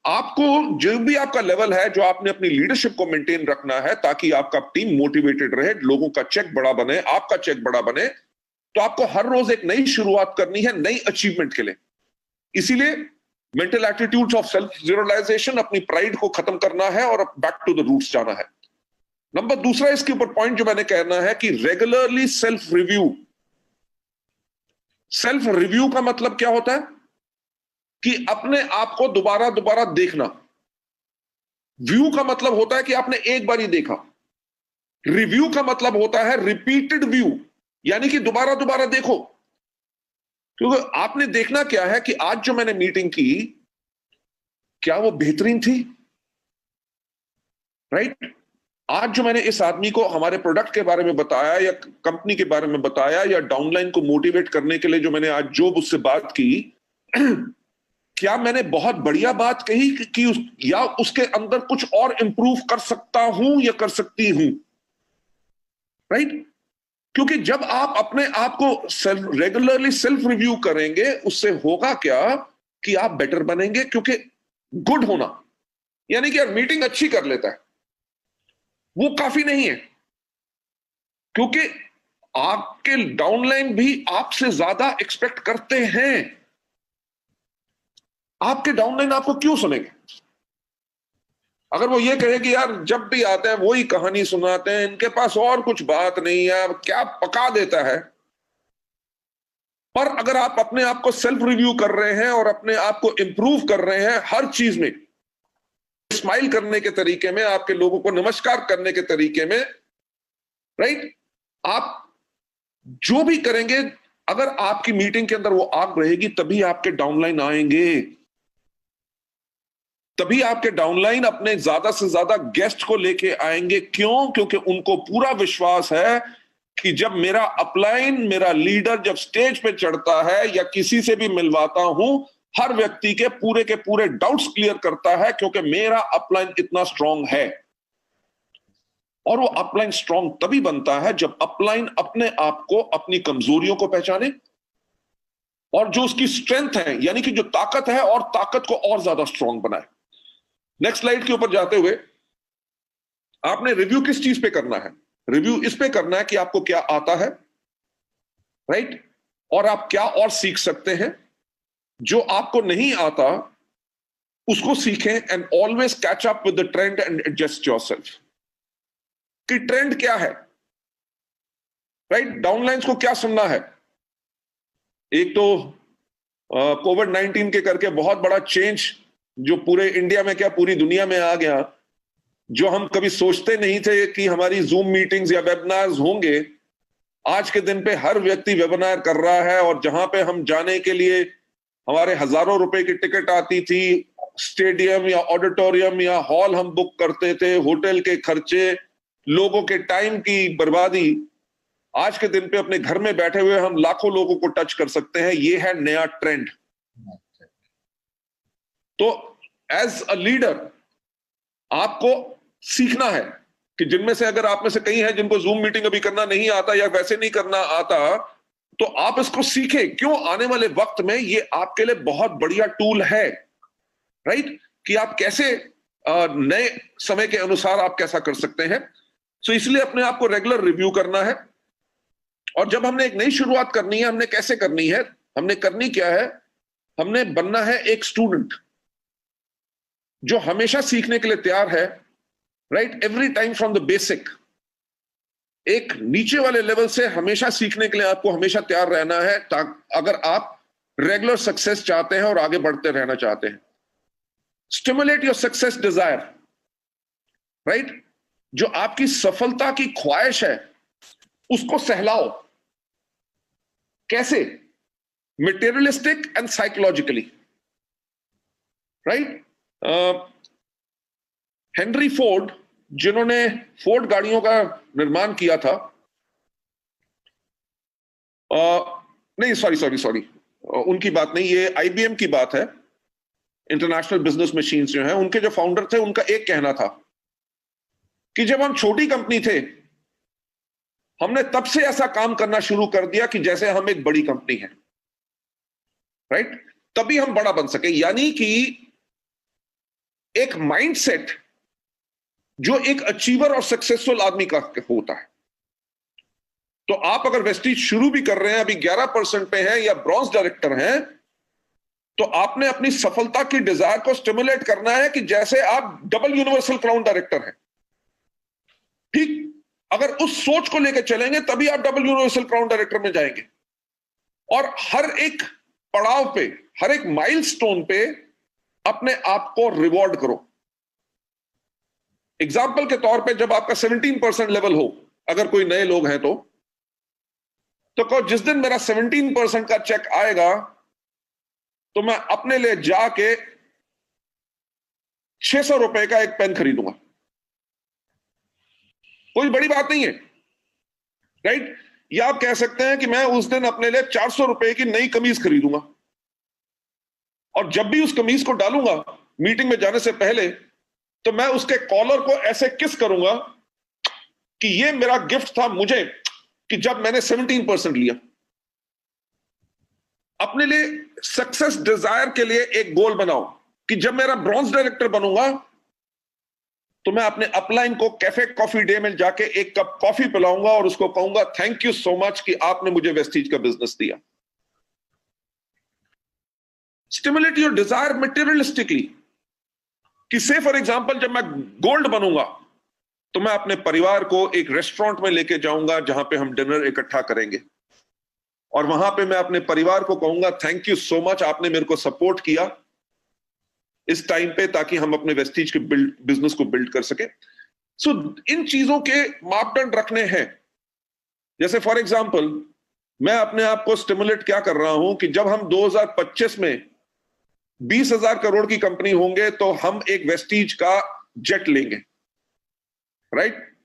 आपको जो भी आपका लेवल है, जो आपने अपनी लीडरशिप को मेंटेन रखना है ताकि आपका टीम मोटिवेटेड रहे, लोगों का चेक बड़ा बने, आपका चेक बड़ा बने, तो आपको हर रोज एक नई शुरुआत करनी है नई अचीवमेंट के लिए। इसीलिए mental attitudes of self realisation, अपनी प्राइड को खत्म करना है और बैक टू द रूट्स जाना है। नंबर दूसरा इसके ऊपर पॉइंट जो मैंने कहना है कि regularly self review. Self review का मतलब क्या होता है कि अपने आप को दोबारा दोबारा देखना। व्यू का मतलब होता है कि आपने एक बार ही देखा। रिव्यू का मतलब होता है रिपीटेड व्यू, यानी कि दोबारा दोबारा देखो। क्योंकि आपने देखना क्या है कि आज जो मैंने मीटिंग की, क्या वो बेहतरीन थी? राइट। आज जो मैंने इस आदमी को हमारे प्रोडक्ट के बारे में बताया या कंपनी के बारे में बताया या डाउनलाइन को मोटिवेट करने के लिए जो मैंने आज जो उससे बात की, क्या मैंने बहुत बढ़िया बात कही या उसके अंदर कुछ और इंप्रूव कर सकता हूं या कर सकती हूं? राइट। क्योंकि जब आप अपने आप को रेगुलरली सेल्फ रिव्यू करेंगे, उससे होगा क्या कि आप बेटर बनेंगे। क्योंकि गुड होना यानी कि यार मीटिंग अच्छी कर लेता है, वो काफी नहीं है। क्योंकि आपके डाउनलाइन भी आपसे ज्यादा एक्सपेक्ट करते हैं। आपके डाउनलाइन आपको क्यों सुनेंगे? अगर वो ये कहे कि यार जब भी आते हैं वही कहानी सुनाते हैं, इनके पास और कुछ बात नहीं है, अब क्या पका देता है। पर अगर आप अपने आप को सेल्फ रिव्यू कर रहे हैं और अपने आप को इंप्रूव कर रहे हैं हर चीज में, स्माइल करने के तरीके में, आपके लोगों को नमस्कार करने के तरीके में, राइट, आप जो भी करेंगे, अगर आपकी मीटिंग के अंदर वो आग रहेगी तभी आपके डाउनलाइन आएंगे, तभी आपके डाउनलाइन अपने ज्यादा से ज्यादा गेस्ट को लेके आएंगे। क्यों? क्योंकि उनको पूरा विश्वास है कि जब मेरा अपलाइन, मेरा लीडर जब स्टेज पे चढ़ता है या किसी से भी मिलवाता हूं, हर व्यक्ति के पूरे डाउट्स क्लियर करता है, क्योंकि मेरा अपलाइन इतना स्ट्रांग है। और वो अपलाइन स्ट्रांग तभी बनता है जब अपलाइन अपने आप को, अपनी कमजोरियों को पहचाने और जो उसकी स्ट्रेंथ है, यानी कि जो ताकत है, और ताकत को और ज्यादा स्ट्रांग बनाए। नेक्स्ट स्लाइड के ऊपर जाते हुए, आपने रिव्यू किस चीज पे करना है? रिव्यू इस पे करना है कि आपको क्या आता है, राइट, और आप क्या और सीख सकते हैं। जो आपको नहीं आता उसको सीखें, and always catch up with the trend and adjust yourself. कि ट्रेंड क्या है, राइट, डाउनलाइंस को क्या सुनना है। एक तो कोविड-19 के करके बहुत बड़ा चेंज जो पूरे इंडिया में क्या पूरी दुनिया में आ गया, जो हम कभी सोचते नहीं थे कि हमारी जूम मीटिंग्स या वेबिनार्स होंगे, आज के दिन पे हर व्यक्ति वेबिनार कर रहा है। और जहां पे हम जाने के लिए हमारे हजारों रुपए की टिकट आती थी, स्टेडियम या ऑडिटोरियम या हॉल हम बुक करते थे, होटल के खर्चे, लोगों के टाइम की बर्बादी, आज के दिन पे अपने घर में बैठे हुए हम लाखों लोगों को टच कर सकते हैं। ये है नया ट्रेंड। तो एज अ लीडर आपको सीखना है कि जिनमें से अगर आप में से कई हैं जिनको जूम मीटिंग अभी करना नहीं आता या वैसे नहीं करना आता, तो आप इसको सीखें। क्यों? आने वाले वक्त में ये आपके लिए बहुत बढ़िया टूल है, राइट, कि आप कैसे नए समय के अनुसार आप कैसा कर सकते हैं। सो इसलिए अपने आप को रेगुलर रिव्यू करना है। और जब हमने एक नई शुरुआत करनी है, हमने कैसे करनी है, हमने करनी क्या है, हमने बनना है एक स्टूडेंट जो हमेशा सीखने के लिए तैयार है, right, every time from the basic. एक नीचे वाले लेवल से हमेशा सीखने के लिए आपको हमेशा तैयार रहना है, अगर आप रेगुलर सक्सेस चाहते हैं और आगे बढ़ते रहना चाहते हैं। Stimulate your success desire, right, जो आपकी सफलता की ख्वाहिश है उसको सहलाओ। कैसे? Materialistic and psychologically, right. Henry Ford, जिन्होंने फोर्ड गाड़ियों का निर्माण किया था, नहीं सॉरी, उनकी बात नहीं, ये आईबीएम की बात है। इंटरनेशनल बिजनेस मशीन्स जो है, उनके जो फाउंडर थे, उनका एक कहना था कि जब हम छोटी कंपनी थे, हमने तब से ऐसा काम करना शुरू कर दिया कि जैसे हम एक बड़ी कंपनी है, राइट, तभी हम बड़ा बन सके। यानी कि एक माइंडसेट जो एक अचीवर और सक्सेसफुल आदमी का होता है। तो आप अगर वेस्टीज शुरू भी कर रहे हैं, अभी 11% पे हैं या ब्रॉन्ज डायरेक्टर हैं, तो आपने अपनी सफलता की डिजायर को स्टिमुलेट करना है कि जैसे आप डबल यूनिवर्सल क्राउन डायरेक्टर हैं। ठीक, अगर उस सोच को लेकर चलेंगे तभी आप डबल यूनिवर्सल क्राउन डायरेक्टर में जाएंगे। और हर एक पड़ाव पे, हर एक माइलस्टोन पे अपने आप को रिवॉर्ड करो। एग्जाम्पल के तौर पे, जब आपका 17% लेवल हो, अगर कोई नए लोग हैं तो कहो जिस दिन मेरा 17% का चेक आएगा तो मैं अपने लिए जाके 600 रुपए का एक पेन खरीदूंगा। कोई बड़ी बात नहीं है, राइट। या आप कह सकते हैं कि मैं उस दिन अपने लिए 400 रुपए की नई कमीज खरीदूंगा, और जब भी उस कमीज को डालूंगा मीटिंग में जाने से पहले, तो मैं उसके कॉलर को ऐसे किस करूंगा कि ये मेरा गिफ्ट था मुझे कि जब मैंने 17% लिया। अपने लिए सक्सेस डिजायर के लिए एक गोल बनाओ कि जब मेरा ब्रॉन्ज डायरेक्टर बनूंगा तो मैं अपने अपलाइन को कैफे कॉफी डे में जाके एक कप कॉफी पिलाऊंगा और उसको कहूंगा थैंक यू सो मच कि आपने मुझे वेस्टीज का बिजनेस दिया। स्टिमुलेट योर डिजायर मटेरियलिस्टिकली, कि से फॉर एग्जांपल जब मैं गोल्ड बनूंगा तो मैं अपने परिवार को एक रेस्टोरेंट में लेके जाऊंगा जहां पे हम डिनर इकट्ठा करेंगे, और वहां पे मैं अपने परिवार को कहूंगा थैंक यू सो मच, आपने मेरे को सपोर्ट किया इस टाइम पे, ताकि हम अपने वेस्टीज के बिजनेस को बिल्ड कर सके। सो इन चीजों के मापदंड रखने हैं। जैसे फॉर एग्जांपल मैं अपने आप को स्टिमुलेट क्या कर रहा हूं कि जब हम 2025 में 20,000 करोड़ की कंपनी होंगे तो हम एक वेस्टीज का जेट लेंगे, राइट?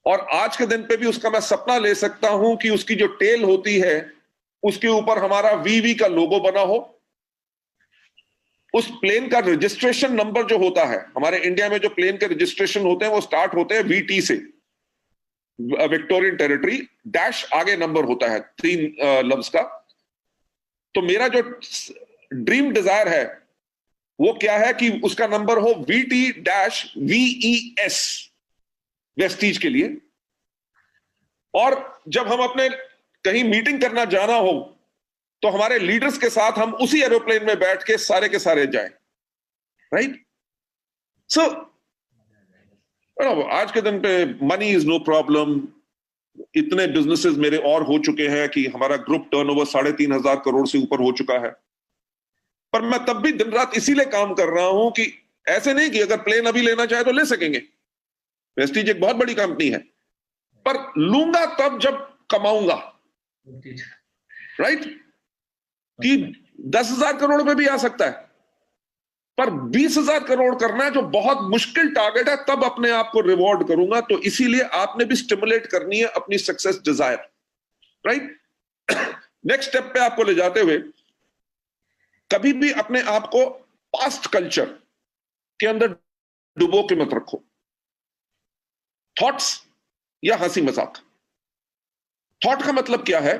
और आज के दिन पे भी उसका मैं सपना ले सकता हूं कि उसकी जो टेल होती है उसके ऊपर हमारा वीवी का लोगो बना हो, उस प्लेन का रजिस्ट्रेशन नंबर जो होता है, हमारे इंडिया में जो प्लेन के रजिस्ट्रेशन होते हैं वो स्टार्ट होते हैं वीटी से, विक्टोरियन टेरिटरी, डैश आगे नंबर होता है 3 लफ्ज का। तो मेरा जो ड्रीम डिजायर है वो क्या है कि उसका नंबर हो VT-VES, वेस्टीज के लिए। और जब हम अपने कहीं मीटिंग करना जाना हो तो हमारे लीडर्स के साथ हम उसी एरोप्लेन में बैठ के सारे जाएं, राइट? सो आज के दिन पे मनी इज नो प्रॉब्लम। इतने बिजनेसेस मेरे और हो चुके हैं कि हमारा ग्रुप टर्नओवर 3,500 करोड़ से ऊपर हो चुका है। पर मैं तब भी दिन रात इसीलिए काम कर रहा हूं कि ऐसे नहीं कि अगर प्लेन अभी लेना चाहे तो ले सकेंगे, वेस्टीज एक बहुत बड़ी कंपनी है, पर लूंगा तब जब कमाऊंगा, राइट? कि 10,000 करोड़ में भी आ सकता है, पर 20,000 करोड़ करना है जो बहुत मुश्किल टारगेट है, तब अपने आप को रिवॉर्ड करूंगा। तो इसीलिए आपने भी स्टिमुलेट करनी है अपनी success desire, right? Next step पे आपको ले जाते हुए कभी भी अपने आप को पास्ट कल्चर के अंदर डुबो के मत रखो। थॉट्स या हंसी मजाक। थॉट का मतलब क्या है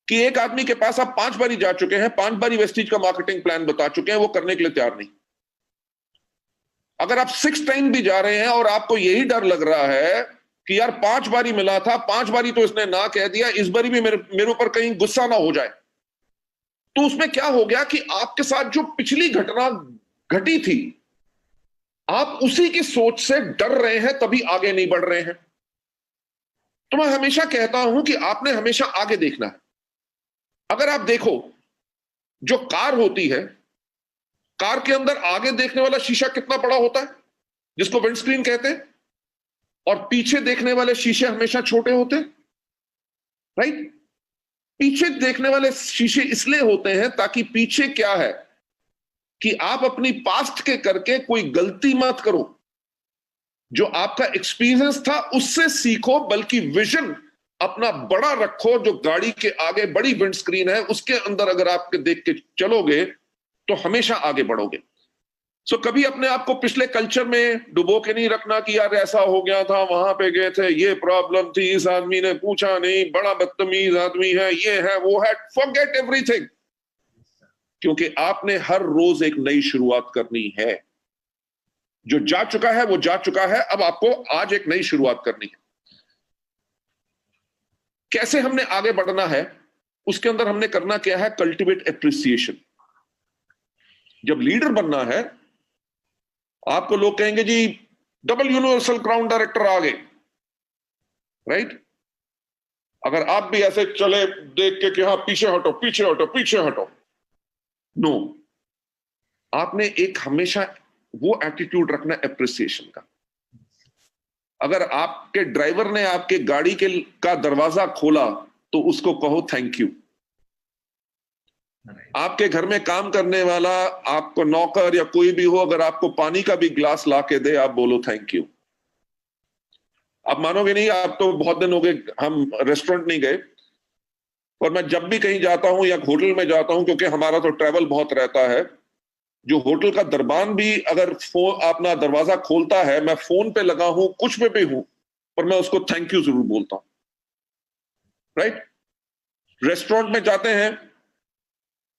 कि एक आदमी के पास आप 5 बारी जा चुके हैं, 5 बारी वेस्टीज का मार्केटिंग प्लान बता चुके हैं, वो करने के लिए तैयार नहीं। अगर आप 6 टाइम भी जा रहे हैं और आपको यही डर लग रहा है कि यार 5 बारी मिला था, 5 बारी तो इसने ना कह दिया, इस बारी भी मेरे ऊपर कहीं गुस्सा ना हो जाए, तो उसमें क्या हो गया कि आपके साथ जो पिछली घटना घटी थी आप उसी की सोच से डर रहे हैं, तभी आगे नहीं बढ़ रहे हैं। तो मैं हमेशा कहता हूं कि आपने हमेशा आगे देखना है। अगर आप देखो, जो कार होती है, कार के अंदर आगे देखने वाला शीशा कितना बड़ा होता है, जिसको विंडस्क्रीन कहते हैं, और पीछे देखने वाले शीशे हमेशा छोटे होते हैं, राइट? पीछे देखने वाले शीशे इसलिए होते हैं ताकि पीछे क्या है कि आप अपनी पास्ट के करके कोई गलती मत करो, जो आपका एक्सपीरियंस था उससे सीखो, बल्कि विजन अपना बड़ा रखो। जो गाड़ी के आगे बड़ी विंडस्क्रीन है उसके अंदर अगर आप देख के चलोगे तो हमेशा आगे बढ़ोगे। सो कभी अपने आप को पिछले कल्चर में डुबो के नहीं रखना कि यार ऐसा हो गया था, वहां पे गए थे, ये प्रॉब्लम थी, इस आदमी ने पूछा नहीं, बड़ा बदतमीज आदमी है, ये है वो है। फॉरगेट एवरीथिंग, क्योंकि आपने हर रोज एक नई शुरुआत करनी है। जो जा चुका है वो जा चुका है, अब आपको आज एक नई शुरुआत करनी है। कैसे हमने आगे बढ़ना है, उसके अंदर हमने करना क्या है, कल्टिवेट एप्रिसिएशन। जब लीडर बनना है, आपको लोग कहेंगे जी डबल यूनिवर्सल क्राउन डायरेक्टर आ गए, राइट? अगर आप भी ऐसे चले देख के कि हाँ पीछे हटो पीछे हटो पीछे हटो, नो, आपने एक हमेशा वो एटीट्यूड रखना एप्रिसिएशन का। अगर आपके ड्राइवर ने आपके गाड़ी का दरवाजा खोला तो उसको कहो थैंक यू। आपके घर में काम करने वाला, आपको नौकर या कोई भी हो, अगर आपको पानी का भी ग्लास ला के दे, आप बोलो थैंक यू। आप मानोगे नहीं, आप तो बहुत दिन हो गए हम रेस्टोरेंट नहीं गए, और मैं जब भी कहीं जाता हूं या होटल में जाता हूं, क्योंकि हमारा तो ट्रैवल बहुत रहता है, जो होटल का दरबान भी अगर फोन अपना दरवाजा खोलता है, मैं फोन पे लगा हूं, कुछ पे भी हूं, पर मैं उसको थैंक यू जरूर बोलता हूं, राइट? रेस्टोरेंट में जाते हैं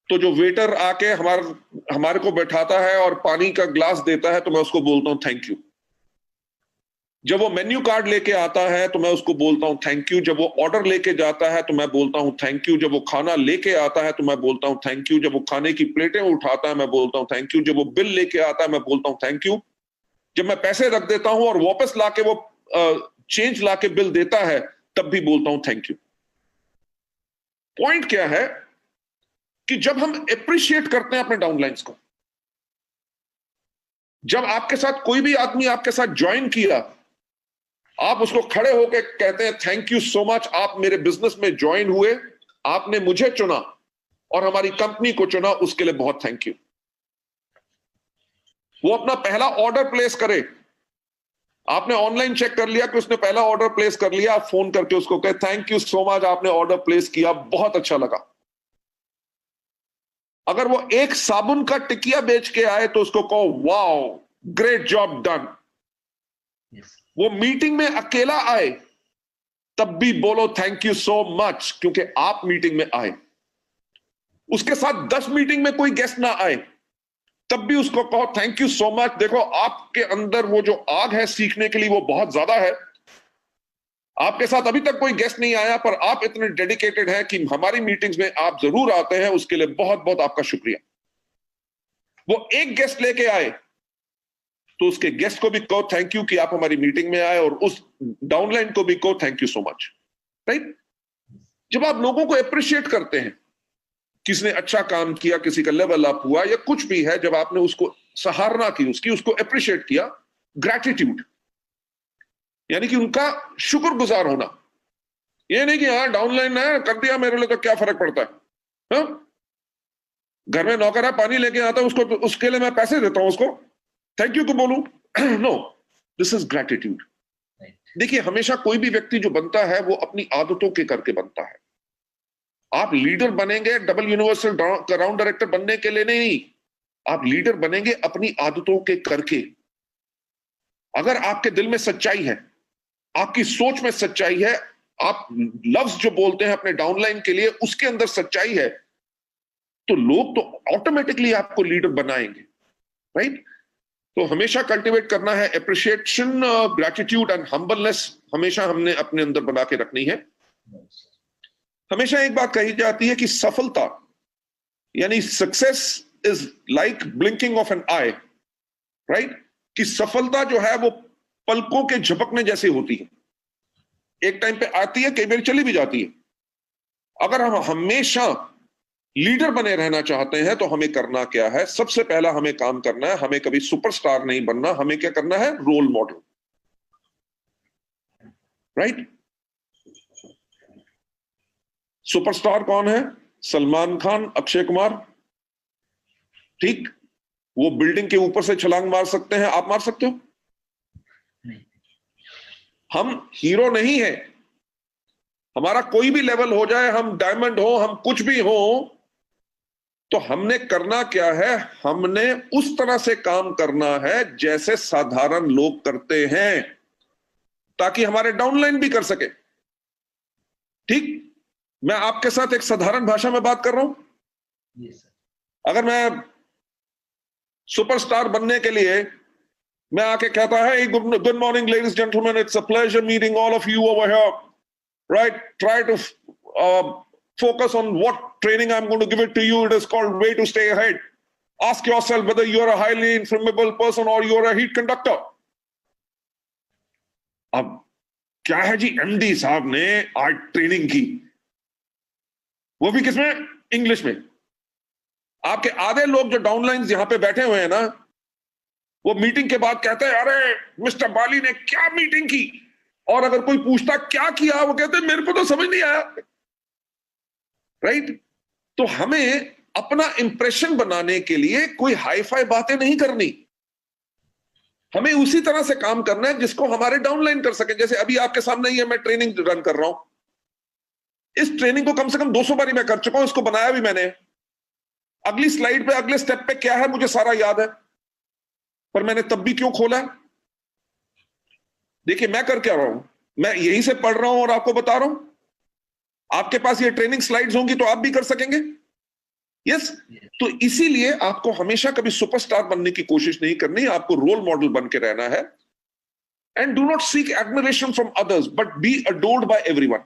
तो जो वेटर आके हमारे को बैठाता है और पानी का ग्लास देता है, तो मैं उसको बोलता हूं थैंक यू। जब वो मेन्यू कार्ड लेके आता है तो मैं उसको बोलता हूं थैंक यू। जब वो ऑर्डर लेके जाता है तो मैं बोलता हूं थैंक यू। जब वो खाना लेके आता है तो मैं बोलता हूं थैंक यू। जब वो खाने की प्लेटें उठाता है मैं बोलता हूं थैंक यू। जब वो बिल लेके आता है मैं बोलता हूं थैंक यू। जब मैं पैसे रख देता हूं और वापस लाके वो चेंज लाके बिल देता है तब भी बोलता हूं थैंक यू। पॉइंट क्या है कि जब हम अप्रिशिएट करते हैं अपने डाउनलाइंस को, जब आपके साथ कोई भी आदमी आपके साथ ज्वाइन किया, आप उसको खड़े होकर कहते हैं थैंक यू सो मच, आप मेरे बिजनेस में ज्वाइन हुए, आपने मुझे चुना और हमारी कंपनी को चुना, उसके लिए बहुत थैंक यू। वो अपना पहला ऑर्डर प्लेस करे, आपने ऑनलाइन चेक कर लिया कि उसने पहला ऑर्डर प्लेस कर लिया, आप फोन करके उसको कहे थैंक यू सो मच, आपने ऑर्डर प्लेस किया, बहुत अच्छा लगा। अगर वो एक साबुन का टिकिया बेच के आए तो उसको कहो वाओ ग्रेट जॉब डन। वो मीटिंग में अकेला आए तब भी बोलो थैंक यू सो मच, क्योंकि आप मीटिंग में आए। उसके साथ 10 मीटिंग में कोई गेस्ट ना आए तब भी उसको कहो थैंक यू सो मच। देखो आपके अंदर वो जो आग है सीखने के लिए वो बहुत ज्यादा है। आपके साथ अभी तक कोई गेस्ट नहीं आया पर आप इतने डेडिकेटेड हैं कि हमारी मीटिंग्स में आप जरूर आते हैं, उसके लिए बहुत बहुत आपका शुक्रिया। वो एक गेस्ट लेके आए तो उसके गेस्ट को भी कहो थैंक यू कि आप हमारी मीटिंग में आए, और उस डाउनलाइन को भी कहो thank you so much. Right? जब आप लोगों को अप्रिशिएट करते हैं, किसी ने अच्छा काम किया, किसी का लेवल अप हुआ या कुछ भी है, जब आपने उसको सराहना की, उसको अप्रिशिएट किया, ग्रैटिट्यूड यानी कि उनका शुक्रगुजार होना। ये नहीं कि हाँ डाउनलाइन है कर दिया मेरे लिए तो क्या फर्क पड़ता है, हाँ? घर में नौकर है पानी लेके आता है उसको, उसके लिए मैं पैसे देता हूं, उसको थैंक यू को बोलूं? No, this is gratitude. देखिए हमेशा कोई भी व्यक्ति जो बनता है वो अपनी आदतों के करके बनता है। आप लीडर बनेंगे डबल यूनिवर्सल राउंड डायरेक्टर बनने के लिए नहीं, आप लीडर बनेंगे अपनी आदतों के करके। अगर आपके दिल में सच्चाई है, आपकी सोच में सच्चाई है, आप लफ्ज जो बोलते हैं अपने डाउनलाइन के लिए उसके अंदर सच्चाई है, तो लोग तो ऑटोमेटिकली आपको लीडर बनाएंगे। राइट? तो हमेशा कल्टीवेट करना है एप्रिशिएशन, ग्रैटिट्यूड एंड हम्बलनेस, हमेशा हमने अपने अंदर बना के रखनी है। हमेशा एक बात कही जाती है कि सफलता यानी success is like blinking of an eye. Right? कि सफलता जो है वो पलकों के झपकने जैसी होती है, एक टाइम पे आती है, कई बार चली भी जाती है। अगर हम हमेशा लीडर बने रहना चाहते हैं तो हमें करना क्या है? सबसे पहला हमें काम करना है, हमें कभी सुपरस्टार नहीं बनना, हमें क्या करना है? Role model. राइट? सुपरस्टार कौन है? सलमान खान, अक्षय कुमार। ठीक? वो बिल्डिंग के ऊपर से छलांग मार सकते हैं, आप मार सकते हो? हम हीरो नहीं है, हमारा कोई भी लेवल हो जाए, हम डायमंड हो, हम कुछ भी हो, तो हमने करना क्या है? हमने उस तरह से काम करना है जैसे साधारण लोग करते हैं, ताकि हमारे डाउनलाइन भी कर सके। ठीक? मैं आपके साथ एक साधारण भाषा में बात कर रहा हूं। अगर मैं सुपरस्टार बनने के लिए मैं आके कहता है good morning ladies gentleman, it's a pleasure meeting all of you over here, right, try to focus on what training I'm going to give it to you. It is called way to stay ahead. Ask yourself whether you're a highly inflammable person or you're a heat conductor. अब क्या है जी, MD साहब ने आज training की, वो भी किसमें? इंग्लिश में। आपके आधे लोग जो डाउनलाइंस यहां पे बैठे हुए हैं ना, वो मीटिंग के बाद कहते हैं अरे मिस्टर बाली ने क्या मीटिंग की, और अगर कोई पूछता क्या किया, वो कहते हैं मेरे को तो समझ नहीं आया। राइट? तो हमें अपना इंप्रेशन बनाने के लिए कोई हाई फाई बातें नहीं करनी, हमें उसी तरह से काम करना है जिसको हमारे डाउनलाइन कर सके। जैसे अभी आपके सामने ही है, मैं ट्रेनिंग रन कर रहा हूं, इस ट्रेनिंग को कम से कम 200 बारी मैं कर चुका हूं, इसको बनाया भी मैंने। अगली स्लाइड पे अगले स्टेप पे क्या है मुझे सारा याद है, पर मैंने तब भी क्यों खोला? देखिए मैं कर क्या रहा हूं, मैं यहीं से पढ़ रहा हूं और आपको बता रहा हूं। आपके पास ये ट्रेनिंग स्लाइड्स होंगी तो आप भी कर सकेंगे। यस? तो इसीलिए आपको हमेशा कभी सुपरस्टार बनने की कोशिश नहीं करनी, आपको रोल मॉडल बन के रहना है। And do not seek admiration from others, but be adored by everyone.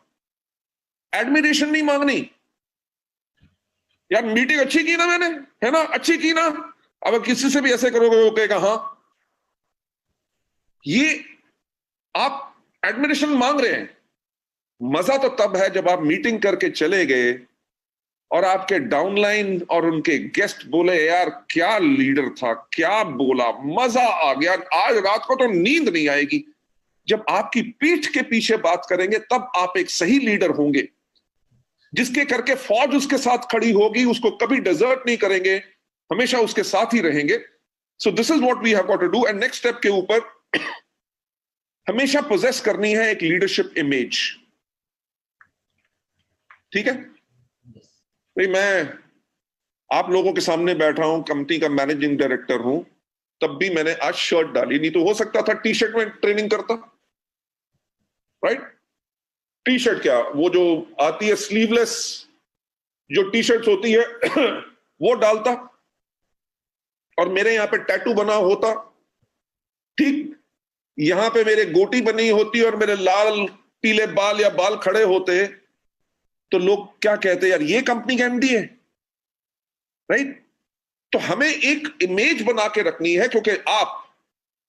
Admiration नहीं मांगनी। यार मीटिंग अच्छी की ना मैंने, है ना, अच्छी की ना। अगर किसी से भी ऐसे करोगे वो कहेगा हाँ। ये आप एडमिरेशन मांग रहे हैं। मजा तो तब है जब आप मीटिंग करके चले गए और आपके डाउनलाइन और उनके गेस्ट बोले यार क्या लीडर था, क्या बोला, मजा आ गया, आज रात को तो नींद नहीं आएगी। जब आपकी पीठ के पीछे बात करेंगे तब आप एक सही लीडर होंगे, जिसके करके फौज उसके साथ खड़ी होगी, उसको कभी डिजर्ट नहीं करेंगे, हमेशा उसके साथ ही रहेंगे। So this is what we have got to do. And next step के ऊपर हमेशा पोजेस करनी है एक लीडरशिप इमेज। ठीक है भाई, मैं आप लोगों के सामने बैठा हूं, कंपनी का मैनेजिंग डायरेक्टर हूं, तब भी मैंने आज शर्ट डाली, नहीं तो हो सकता था टी शर्ट में ट्रेनिंग करता, राइट। टी शर्ट क्या, वो जो आती है स्लीवलेस जो टी शर्ट्स होती है वो डालता, और मेरे यहां पे टैटू बना होता, ठीक, यहां पे मेरे गोटी बनी होती और मेरे लाल पीले बाल या बाल खड़े होते, तो लोग क्या कहते, यार ये कंपनी का एमडी है, राइट। तो हमें एक इमेज बना के रखनी है, क्योंकि आप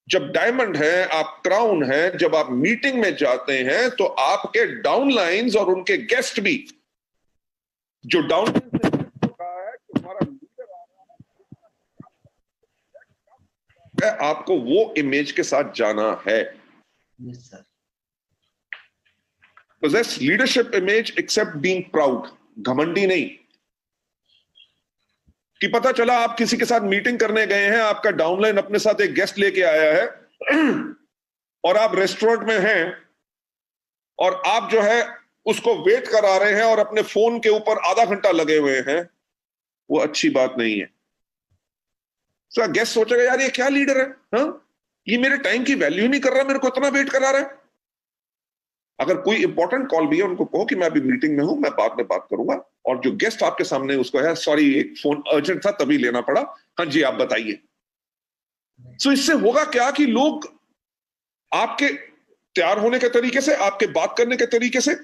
जब डायमंड है, आप क्राउन है, जब आप मीटिंग में जाते हैं तो आपके डाउनलाइंस और उनके गेस्ट भी, जो डाउनलाइन से कहा है कि हमारा लीडर आ रहा है, आपको वो इमेज के साथ जाना है। Yes sir. Possess leadership image except being proud, घमंडी नहीं। कि पता चला आप किसी के साथ मीटिंग करने गए हैं, आपका डाउनलाइन अपने साथ एक गेस्ट लेके आया है और आप रेस्टोरेंट में हैं और आप जो है उसको वेट करा रहे हैं और अपने फोन के ऊपर आधा घंटा लगे हुए हैं, वो अच्छी बात नहीं है। तो गेस्ट सोचेगा यार ये क्या लीडर है, हाँ, ये मेरे टाइम की वैल्यू नहीं कर रहा, मेरे को इतना वेट करा रहा है। अगर कोई इंपॉर्टेंट कॉल भी है, उनको कहो कि मैं अभी मीटिंग में हूं, मैं बाद में बात करूंगा, और जो गेस्ट आपके सामने उसको है, सॉरी एक फोन अर्जेंट था तभी लेना पड़ा, हाँ जी आप बताइए। सो इससे होगा क्या कि लोग आपके तैयार होने के तरीके से, आपके बात करने के तरीके से,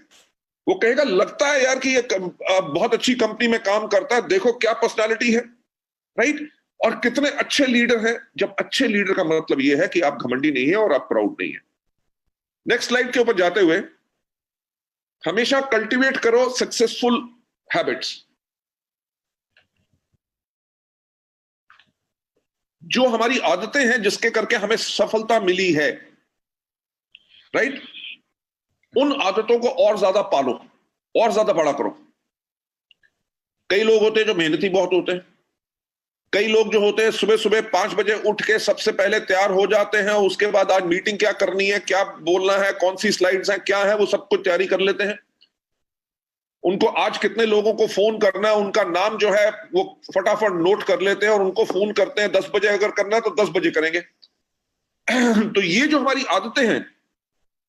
वो कहेगा लगता है यार कि ये बहुत अच्छी कंपनी में काम करता है, देखो क्या पर्सनालिटी है, राइट। और कितने अच्छे लीडर हैं। जब अच्छे लीडर का मतलब यह है कि आप घमंडी नहीं है और आप प्राउड नहीं है। नेक्स्ट स्लाइड के ऊपर जाते हुए, हमेशा कल्टीवेट करो सक्सेसफुल हैबिट्स। जो हमारी आदतें हैं जिसके करके हमें सफलता मिली है, राइट, उन आदतों को और ज्यादा पालो, और ज्यादा बड़ा करो। कई लोग होते हैं जो मेहनती बहुत होते हैं, कई लोग जो होते हैं सुबह सुबह 5 बजे उठ के सबसे पहले तैयार हो जाते हैं, उसके बाद आज मीटिंग क्या करनी है, क्या बोलना है, कौन सी स्लाइड्स हैं, क्या है, वो सब कुछ तैयारी कर लेते हैं। उनको आज कितने लोगों को फोन करना है, उनका नाम जो है वो फटाफट नोट कर लेते हैं और उनको फोन करते हैं। 10 बजे अगर करना है तो 10 बजे करेंगे। तो ये जो हमारी आदतें हैं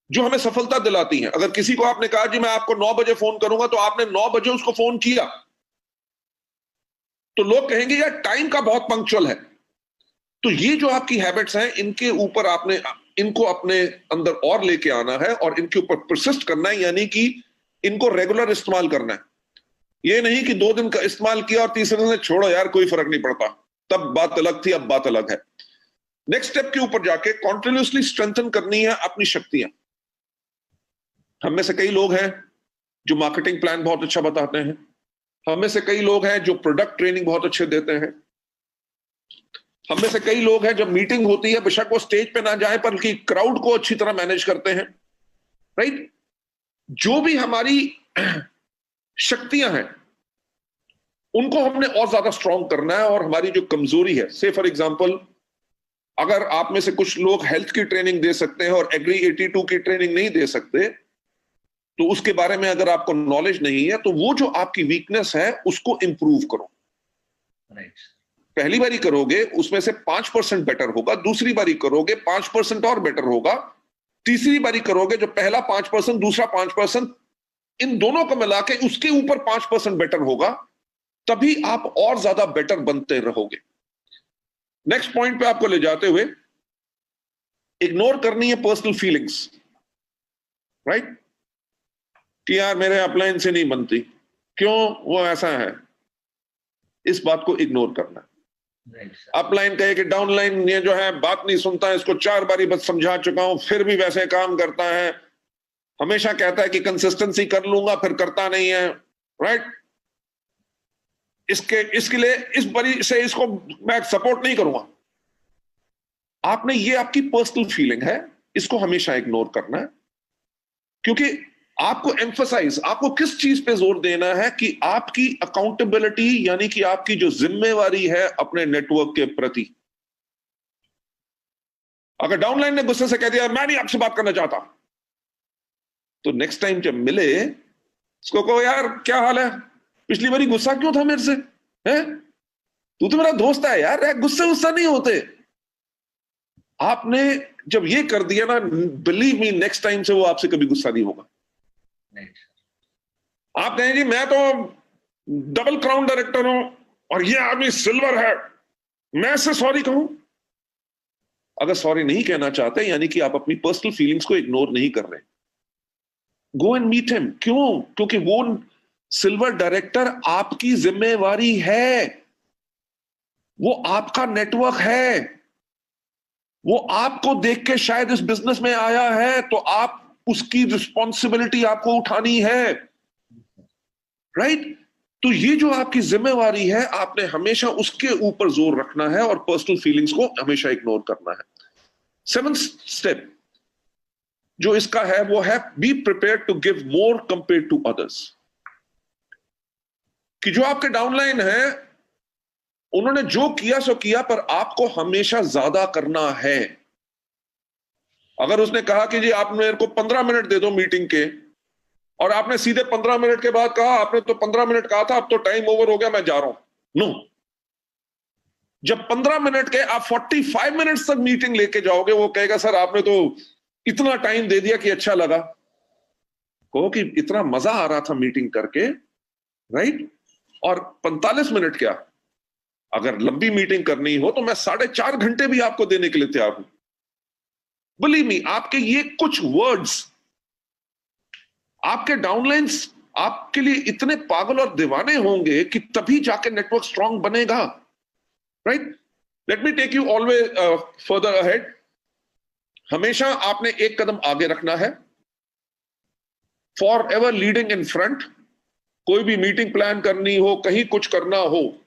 जो हमें सफलता दिलाती हैं। अगर किसी को आपने कहा जी मैं आपको 9 बजे फोन करूंगा, तो आपने 9 बजे उसको फोन किया, तो लोग कहेंगे यार टाइम का बहुत पंक्चुअल है। तो ये जो आपकी हैबिट्स हैं, इनके ऊपर आपने इनको अपने अंदर और लेके आना है और इनके ऊपर परसिस्ट करना है, यानी कि इनको रेगुलर इस्तेमाल करना है। ये नहीं कि 2 दिन का इस्तेमाल किया और तीसरे दिन छोड़ो यार कोई फर्क नहीं पड़ता, तब बात अलग थी, अब बात अलग है। नेक्स्ट स्टेप के ऊपर जाके कॉन्टिन्यूसली स्ट्रेंथन करनी है अपनी शक्तियां। हम में से कई लोग हैं जो मार्केटिंग प्लान बहुत अच्छा बताते हैं, हम में से कई लोग हैं जो प्रोडक्ट ट्रेनिंग बहुत अच्छे देते हैं, हम में से कई लोग हैं जब मीटिंग होती है बेशक वो स्टेज पे ना जाए पर कि क्राउड को अच्छी तरह मैनेज करते हैं, राइट। जो भी हमारी शक्तियां हैं उनको हमने और ज्यादा स्ट्रांग करना है, और हमारी जो कमजोरी है, से फॉर एग्जांपल अगर आप में से कुछ लोग हेल्थ की ट्रेनिंग दे सकते हैं और एग्री 82 की ट्रेनिंग नहीं दे सकते, तो उसके बारे में अगर आपको नॉलेज नहीं है तो वो जो आपकी वीकनेस है उसको इंप्रूव करो। राइट। पहली बारी करोगे उसमें से 5% बेटर होगा, दूसरी बारी करोगे 5% और बेटर होगा, तीसरी बारी करोगे जो पहला 5% दूसरा 5%, इन दोनों को मिला के उसके ऊपर 5% बेटर होगा, तभी आप और ज्यादा बेटर बनते रहोगे। नेक्स्ट पॉइंट पे आपको ले जाते हुए, इग्नोर करनी है पर्सनल फीलिंग्स, राइट? कि यार मेरे अपलाइन से नहीं बनती, क्यों, वो ऐसा है, इस बात को इग्नोर करना। राइट सर, अपलाइन कहे कि डाउनलाइन ये जो है बात नहीं सुनता है, इसको 4 बारी बस समझा चुका हूं फिर भी वैसे काम करता है, हमेशा कहता है कि कंसिस्टेंसी कर लूंगा फिर करता नहीं है, राइट? इसके लिए इस बड़ी से इसको मैं सपोर्ट नहीं करूंगा। आपने, ये आपकी पर्सनल फीलिंग है, इसको हमेशा इग्नोर करना है, क्योंकि आपको एम्फसाइज, आपको किस चीज पे जोर देना है कि आपकी अकाउंटेबिलिटी, यानी कि आपकी जो जिम्मेवारी है अपने नेटवर्क के प्रति। अगर डाउनलाइन ने गुस्से से कह दिया मैं नहीं आपसे बात करना चाहता, तो नेक्स्ट टाइम जब मिले उसको कहो यार क्या हाल है, पिछली बारी गुस्सा क्यों था मेरे से, है? तू तो मेरा दोस्त है यार, गुस्सा नहीं होते। आपने जब ये कर दिया ना, बिलीव मी, नेक्स्ट टाइम से वो आपसे कभी गुस्सा नहीं होगा। राइट सर, आप कहें जी मैं तो डबल क्राउन डायरेक्टर हूं और ये आदमी सिल्वर है, मैं इससे सॉरी कहूं? अगर सॉरी नहीं कहना चाहते, यानी कि आप अपनी पर्सनल फीलिंग्स को इग्नोर नहीं कर रहे। Go and meet him. क्यों? क्योंकि वो सिल्वर डायरेक्टर आपकी जिम्मेवारी है, वो आपका नेटवर्क है, वो आपको देख के शायद इस बिजनेस में आया है, तो आप उसकी रिस्पॉन्सिबिलिटी आपको उठानी है, राइट? तो ये जो आपकी जिम्मेवारी है, आपने हमेशा उसके ऊपर जोर रखना है और पर्सनल फीलिंग्स को हमेशा इग्नोर करना है। 7th स्टेप जो इसका है वो है be prepare to give more compare to others. कि जो आपके डाउनलाइन है उन्होंने जो किया सो किया, पर आपको हमेशा ज्यादा करना है। अगर उसने कहा कि जी आप मेरे को 15 मिनट दे दो मीटिंग के, और आपने सीधे 15 मिनट के बाद कहा आपने तो 15 मिनट कहा था, अब तो टाइम ओवर हो गया मैं जा रहा हूं, नो। जब 15 मिनट के आप 45 मिनट्स तक मीटिंग लेके जाओगे, वो कहेगा सर आपने तो इतना टाइम दे दिया कि अच्छा लगा। कहो कि इतना मजा आ रहा था मीटिंग करके, राइट? और 45 मिनट क्या, अगर लंबी मीटिंग करनी हो तो मैं 4.5 घंटे भी आपको देने के लिए तैयार हूं। बिलीव मी, आपके ये कुछ वर्ड्स, आपके डाउनलाइंस आपके लिए इतने पागल और दीवाने होंगे कि तभी जाके नेटवर्क स्ट्रांग बनेगा, right? Let me take you always further ahead. हमेशा आपने एक कदम आगे रखना है, for ever leading in front. कोई भी मीटिंग प्लान करनी हो, कहीं कुछ करना हो,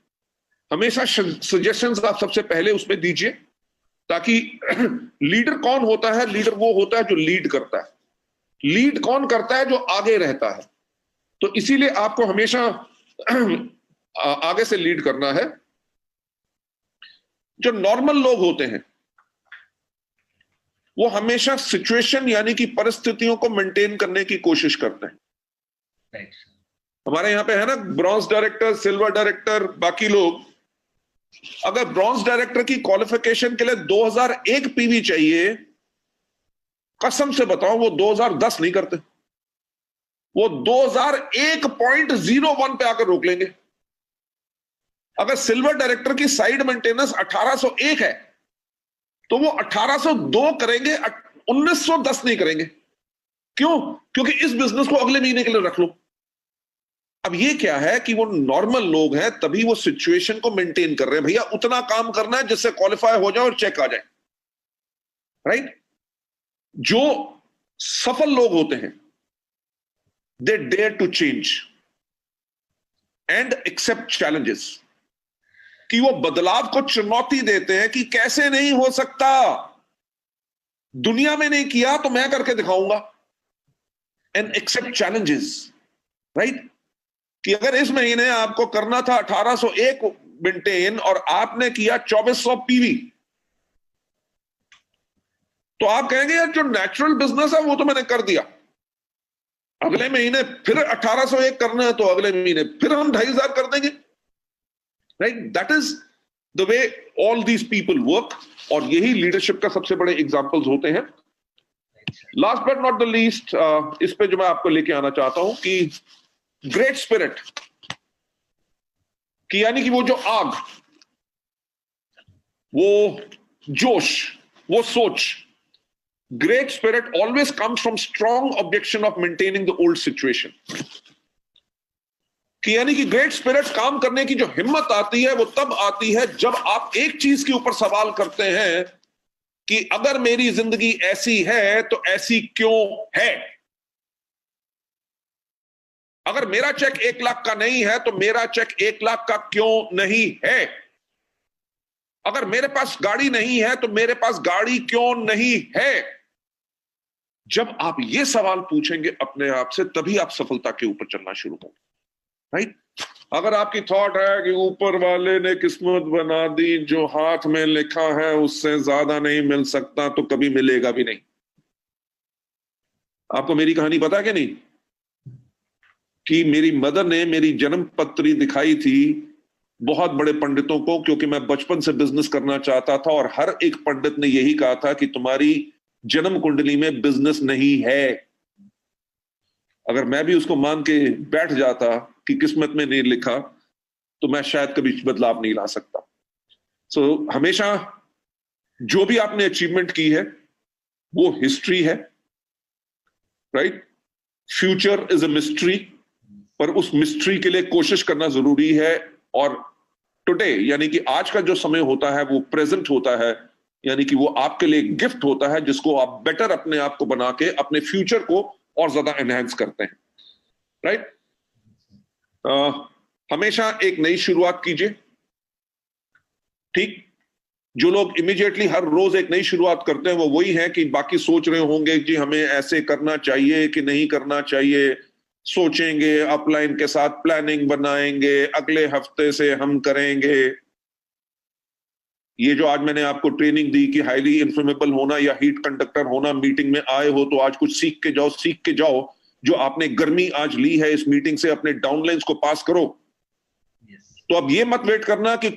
हमेशा सजेशंस आप सबसे पहले उसमें दीजिए, ताकि लीडर कौन होता है? लीडर वो होता है जो लीड करता है। लीड कौन करता है? जो आगे रहता है। तो इसीलिए आपको हमेशा आगे से लीड करना है। जो नॉर्मल लोग होते हैं वो हमेशा सिचुएशन, यानी कि परिस्थितियों को मेंटेन करने की कोशिश करते हैं। राइट सर, हमारे यहां पे है ना ब्रॉन्ज डायरेक्टर, सिल्वर डायरेक्टर, बाकी लोग। अगर ब्रॉन्ज डायरेक्टर की क्वालिफिकेशन के लिए 2001 पीवी चाहिए, कसम से बताओ वो 2010 नहीं करते, वो 2001.01 पे आकर रोक लेंगे। अगर सिल्वर डायरेक्टर की साइड मेंटेनेंस 1801 है तो वो 1802 करेंगे, 1910 नहीं करेंगे। क्यों? क्योंकि इस बिजनेस को अगले महीने के लिए रख लो। अब ये क्या है कि वो नॉर्मल लोग हैं, तभी वो सिचुएशन को मेंटेन कर रहे हैं। भैया उतना काम करना है जिससे क्वालिफाई हो जाए और चेक आ जाए, राइट? जो सफल लोग होते हैं, they dare to change and accept challenges. कि वो बदलाव को चुनौती देते हैं कि कैसे नहीं हो सकता, दुनिया में नहीं किया तो मैं करके दिखाऊंगा। And accept challenges, right? कि अगर इस महीने आपको करना था 1801 मेंटेन और आपने किया 2400 पीवी, तो आप कहेंगे यार जो नेचुरल बिजनेस है वो तो मैंने कर दिया, अगले महीने फिर 1801 करना है तो अगले महीने फिर हम 2500 कर देंगे, right? That is the way all these people work, और यही लीडरशिप का सबसे बड़े एग्जांपल्स होते हैं। Last but not the least, इस पे जो मैं आपको लेके आना चाहता हूं कि ग्रेट स्पिरिट, कि यानी कि वो जो आग, वो जोश, वो सोच, Great spirit always comes from strong objection of maintaining the old situation. कि यानी कि ग्रेट स्पिरिट काम करने की जो हिम्मत आती है वो तब आती है जब आप एक चीज के ऊपर सवाल करते हैं कि अगर मेरी जिंदगी ऐसी है तो ऐसी क्यों है। अगर मेरा चेक 1 लाख का नहीं है तो मेरा चेक 1 लाख का क्यों नहीं है। अगर मेरे पास गाड़ी नहीं है तो मेरे पास गाड़ी क्यों नहीं है। जब आप ये सवाल पूछेंगे अपने आप से तभी आप सफलता के ऊपर चलना शुरू करेंगे, राइट। अगर आपकी थॉट है कि ऊपर वाले ने किस्मत बना दी, जो हाथ में लिखा है उससे ज्यादा नहीं मिल सकता, तो कभी मिलेगा भी नहीं। आपको मेरी कहानी पता है कि नहीं, कि मेरी मदर ने मेरी जन्म पत्री दिखाई थी बहुत बड़े पंडितों को, क्योंकि मैं बचपन से बिजनेस करना चाहता था और हर एक पंडित ने यही कहा था कि तुम्हारी जन्म कुंडली में बिजनेस नहीं है। अगर मैं भी उसको मान के बैठ जाता कि किस्मत में नहीं लिखा तो मैं शायद कभी बदलाव नहीं ला सकता। सो हमेशा जो भी आपने अचीवमेंट की है वो हिस्ट्री है, right. Future is a mystery, पर उस मिस्ट्री के लिए कोशिश करना जरूरी है। और टुडे यानी कि आज का जो समय होता है वो प्रेजेंट होता है, यानी कि वो आपके लिए गिफ्ट होता है जिसको आप बेटर अपने आप को बना के अपने फ्यूचर को और ज्यादा एनहांस करते हैं, राइट। हमेशा एक नई शुरुआत कीजिए, ठीक। जो लोग इमीडिएटली हर रोज एक नई शुरुआत करते हैं वो वही है कि बाकी सोच रहे होंगे कि हमें ऐसे करना चाहिए कि नहीं करना चाहिए, सोचेंगे, अपलाइन के साथ प्लानिंग बनाएंगे, अगले हफ्ते से हम करेंगे। ये जो आज मैंने आपको ट्रेनिंग दी कि हाईली इन्फ्लेमेबल होना या हीट कंडक्टर होना, मीटिंग में आए हो तो आज कुछ सीख के जाओ। जो आपने गर्मी आज ली है इस मीटिंग से, अपने डाउनलाइंस को पास करो। तो अब ये मत वेट करना कि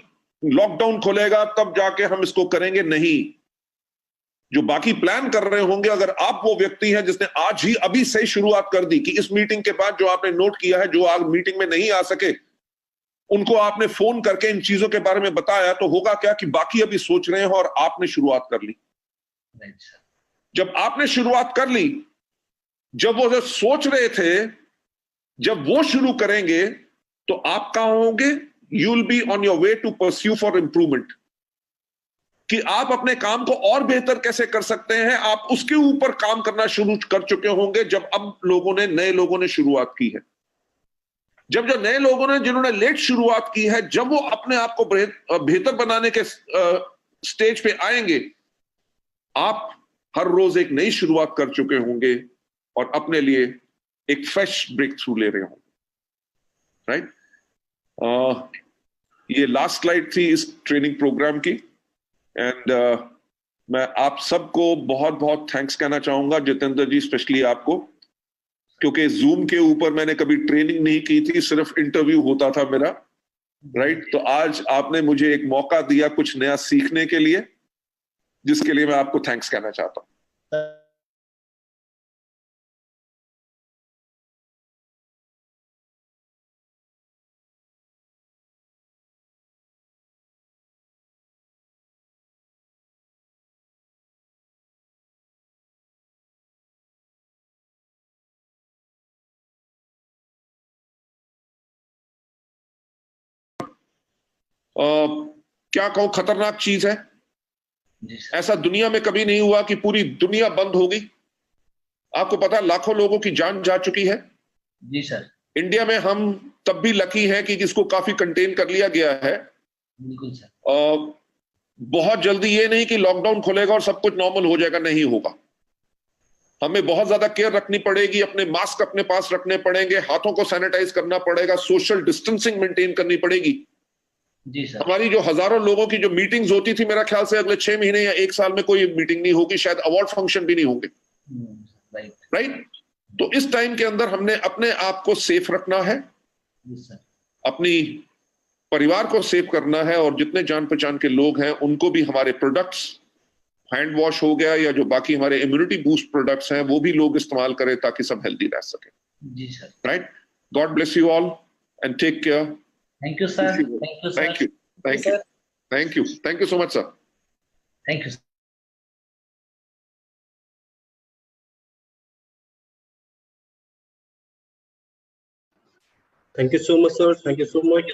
लॉकडाउन खोलेगा तब जाके हम इसको करेंगे, नहीं। जो बाकी प्लान कर रहे होंगे, अगर आप वो व्यक्ति हैं जिसने आज ही अभी से शुरुआत कर दी कि इस मीटिंग के बाद जो आपने नोट किया है, जो आज मीटिंग में नहीं आ सके उनको आपने फोन करके इन चीजों के बारे में बताया, तो होगा क्या कि बाकी अभी सोच रहे हैं और आपने शुरुआत कर ली। जब आपने शुरुआत कर ली, जब वो जो सोच रहे थे जब वो शुरू करेंगे तो आप कहां होंगे? You will be on your way to pursue for improvement, कि आप अपने काम को और बेहतर कैसे कर सकते हैं, आप उसके ऊपर काम करना शुरू कर चुके होंगे। जब अब नए लोगों ने शुरुआत की है, जब जो नए लोगों ने जिन्होंने लेट शुरुआत की है, जब वो अपने आप को बेहतर बनाने के स्टेज पे आएंगे, आप हर रोज एक नई शुरुआत कर चुके होंगे और अपने लिए एक फ्रेश ब्रेक थ्रू ले रहे होंगे, राइट। ये लास्ट स्लाइड थी इस ट्रेनिंग प्रोग्राम की। एंड मैं आप सबको बहुत बहुत थैंक्स कहना चाहूंगा, जितेंद्र जी स्पेशली आपको, क्योंकि जूम के ऊपर मैंने कभी ट्रेनिंग नहीं की थी, सिर्फ इंटरव्यू होता था मेरा, राइट। तो आज आपने मुझे एक मौका दिया कुछ नया सीखने के लिए, जिसके लिए मैं आपको थैंक्स कहना चाहता हूं। क्या कहूं, खतरनाक चीज है। ऐसा दुनिया में कभी नहीं हुआ कि पूरी दुनिया बंद होगी। आपको पता है लाखों लोगों की जान जा चुकी है। जी सर। इंडिया में हम तब भी लकी हैं कि इसको काफी कंटेन कर लिया गया है। बिल्कुल सर। बहुत जल्दी ये नहीं कि लॉकडाउन खुलेगा और सब कुछ नॉर्मल हो जाएगा, नहीं होगा। हमें बहुत ज्यादा केयर रखनी पड़ेगी, अपने मास्क अपने पास रखने पड़ेंगे, हाथों को सैनिटाइज करना पड़ेगा, सोशल डिस्टेंसिंग मेंटेन करनी पड़ेगी। जी सर। हमारी जो हजारों लोगों की जो मीटिंग्स होती थी, मेरा ख्याल से अगले 6 महीने या 1 साल में कोई मीटिंग नहीं होगी, शायद अवार्ड फंक्शन भी नहीं होंगे, राइट। तो इस टाइम के अंदर हमने अपने आप को सेफ रखना है, अपनी परिवार को सेफ करना है, और जितने जान पहचान के लोग हैं उनको भी हमारे प्रोडक्ट्स, हैंड वॉश हो गया या जो बाकी हमारे इम्यूनिटी बूस्ट प्रोडक्ट्स हैं वो भी लोग इस्तेमाल करें ताकि सब हेल्दी रह सके। जी sir. Right. God bless you all and take care. Thank you sir. Thank you sir. Thank you, thank you, thank you, thank you so much sir. Thank you. Thank you so much, sir. Thank you so much.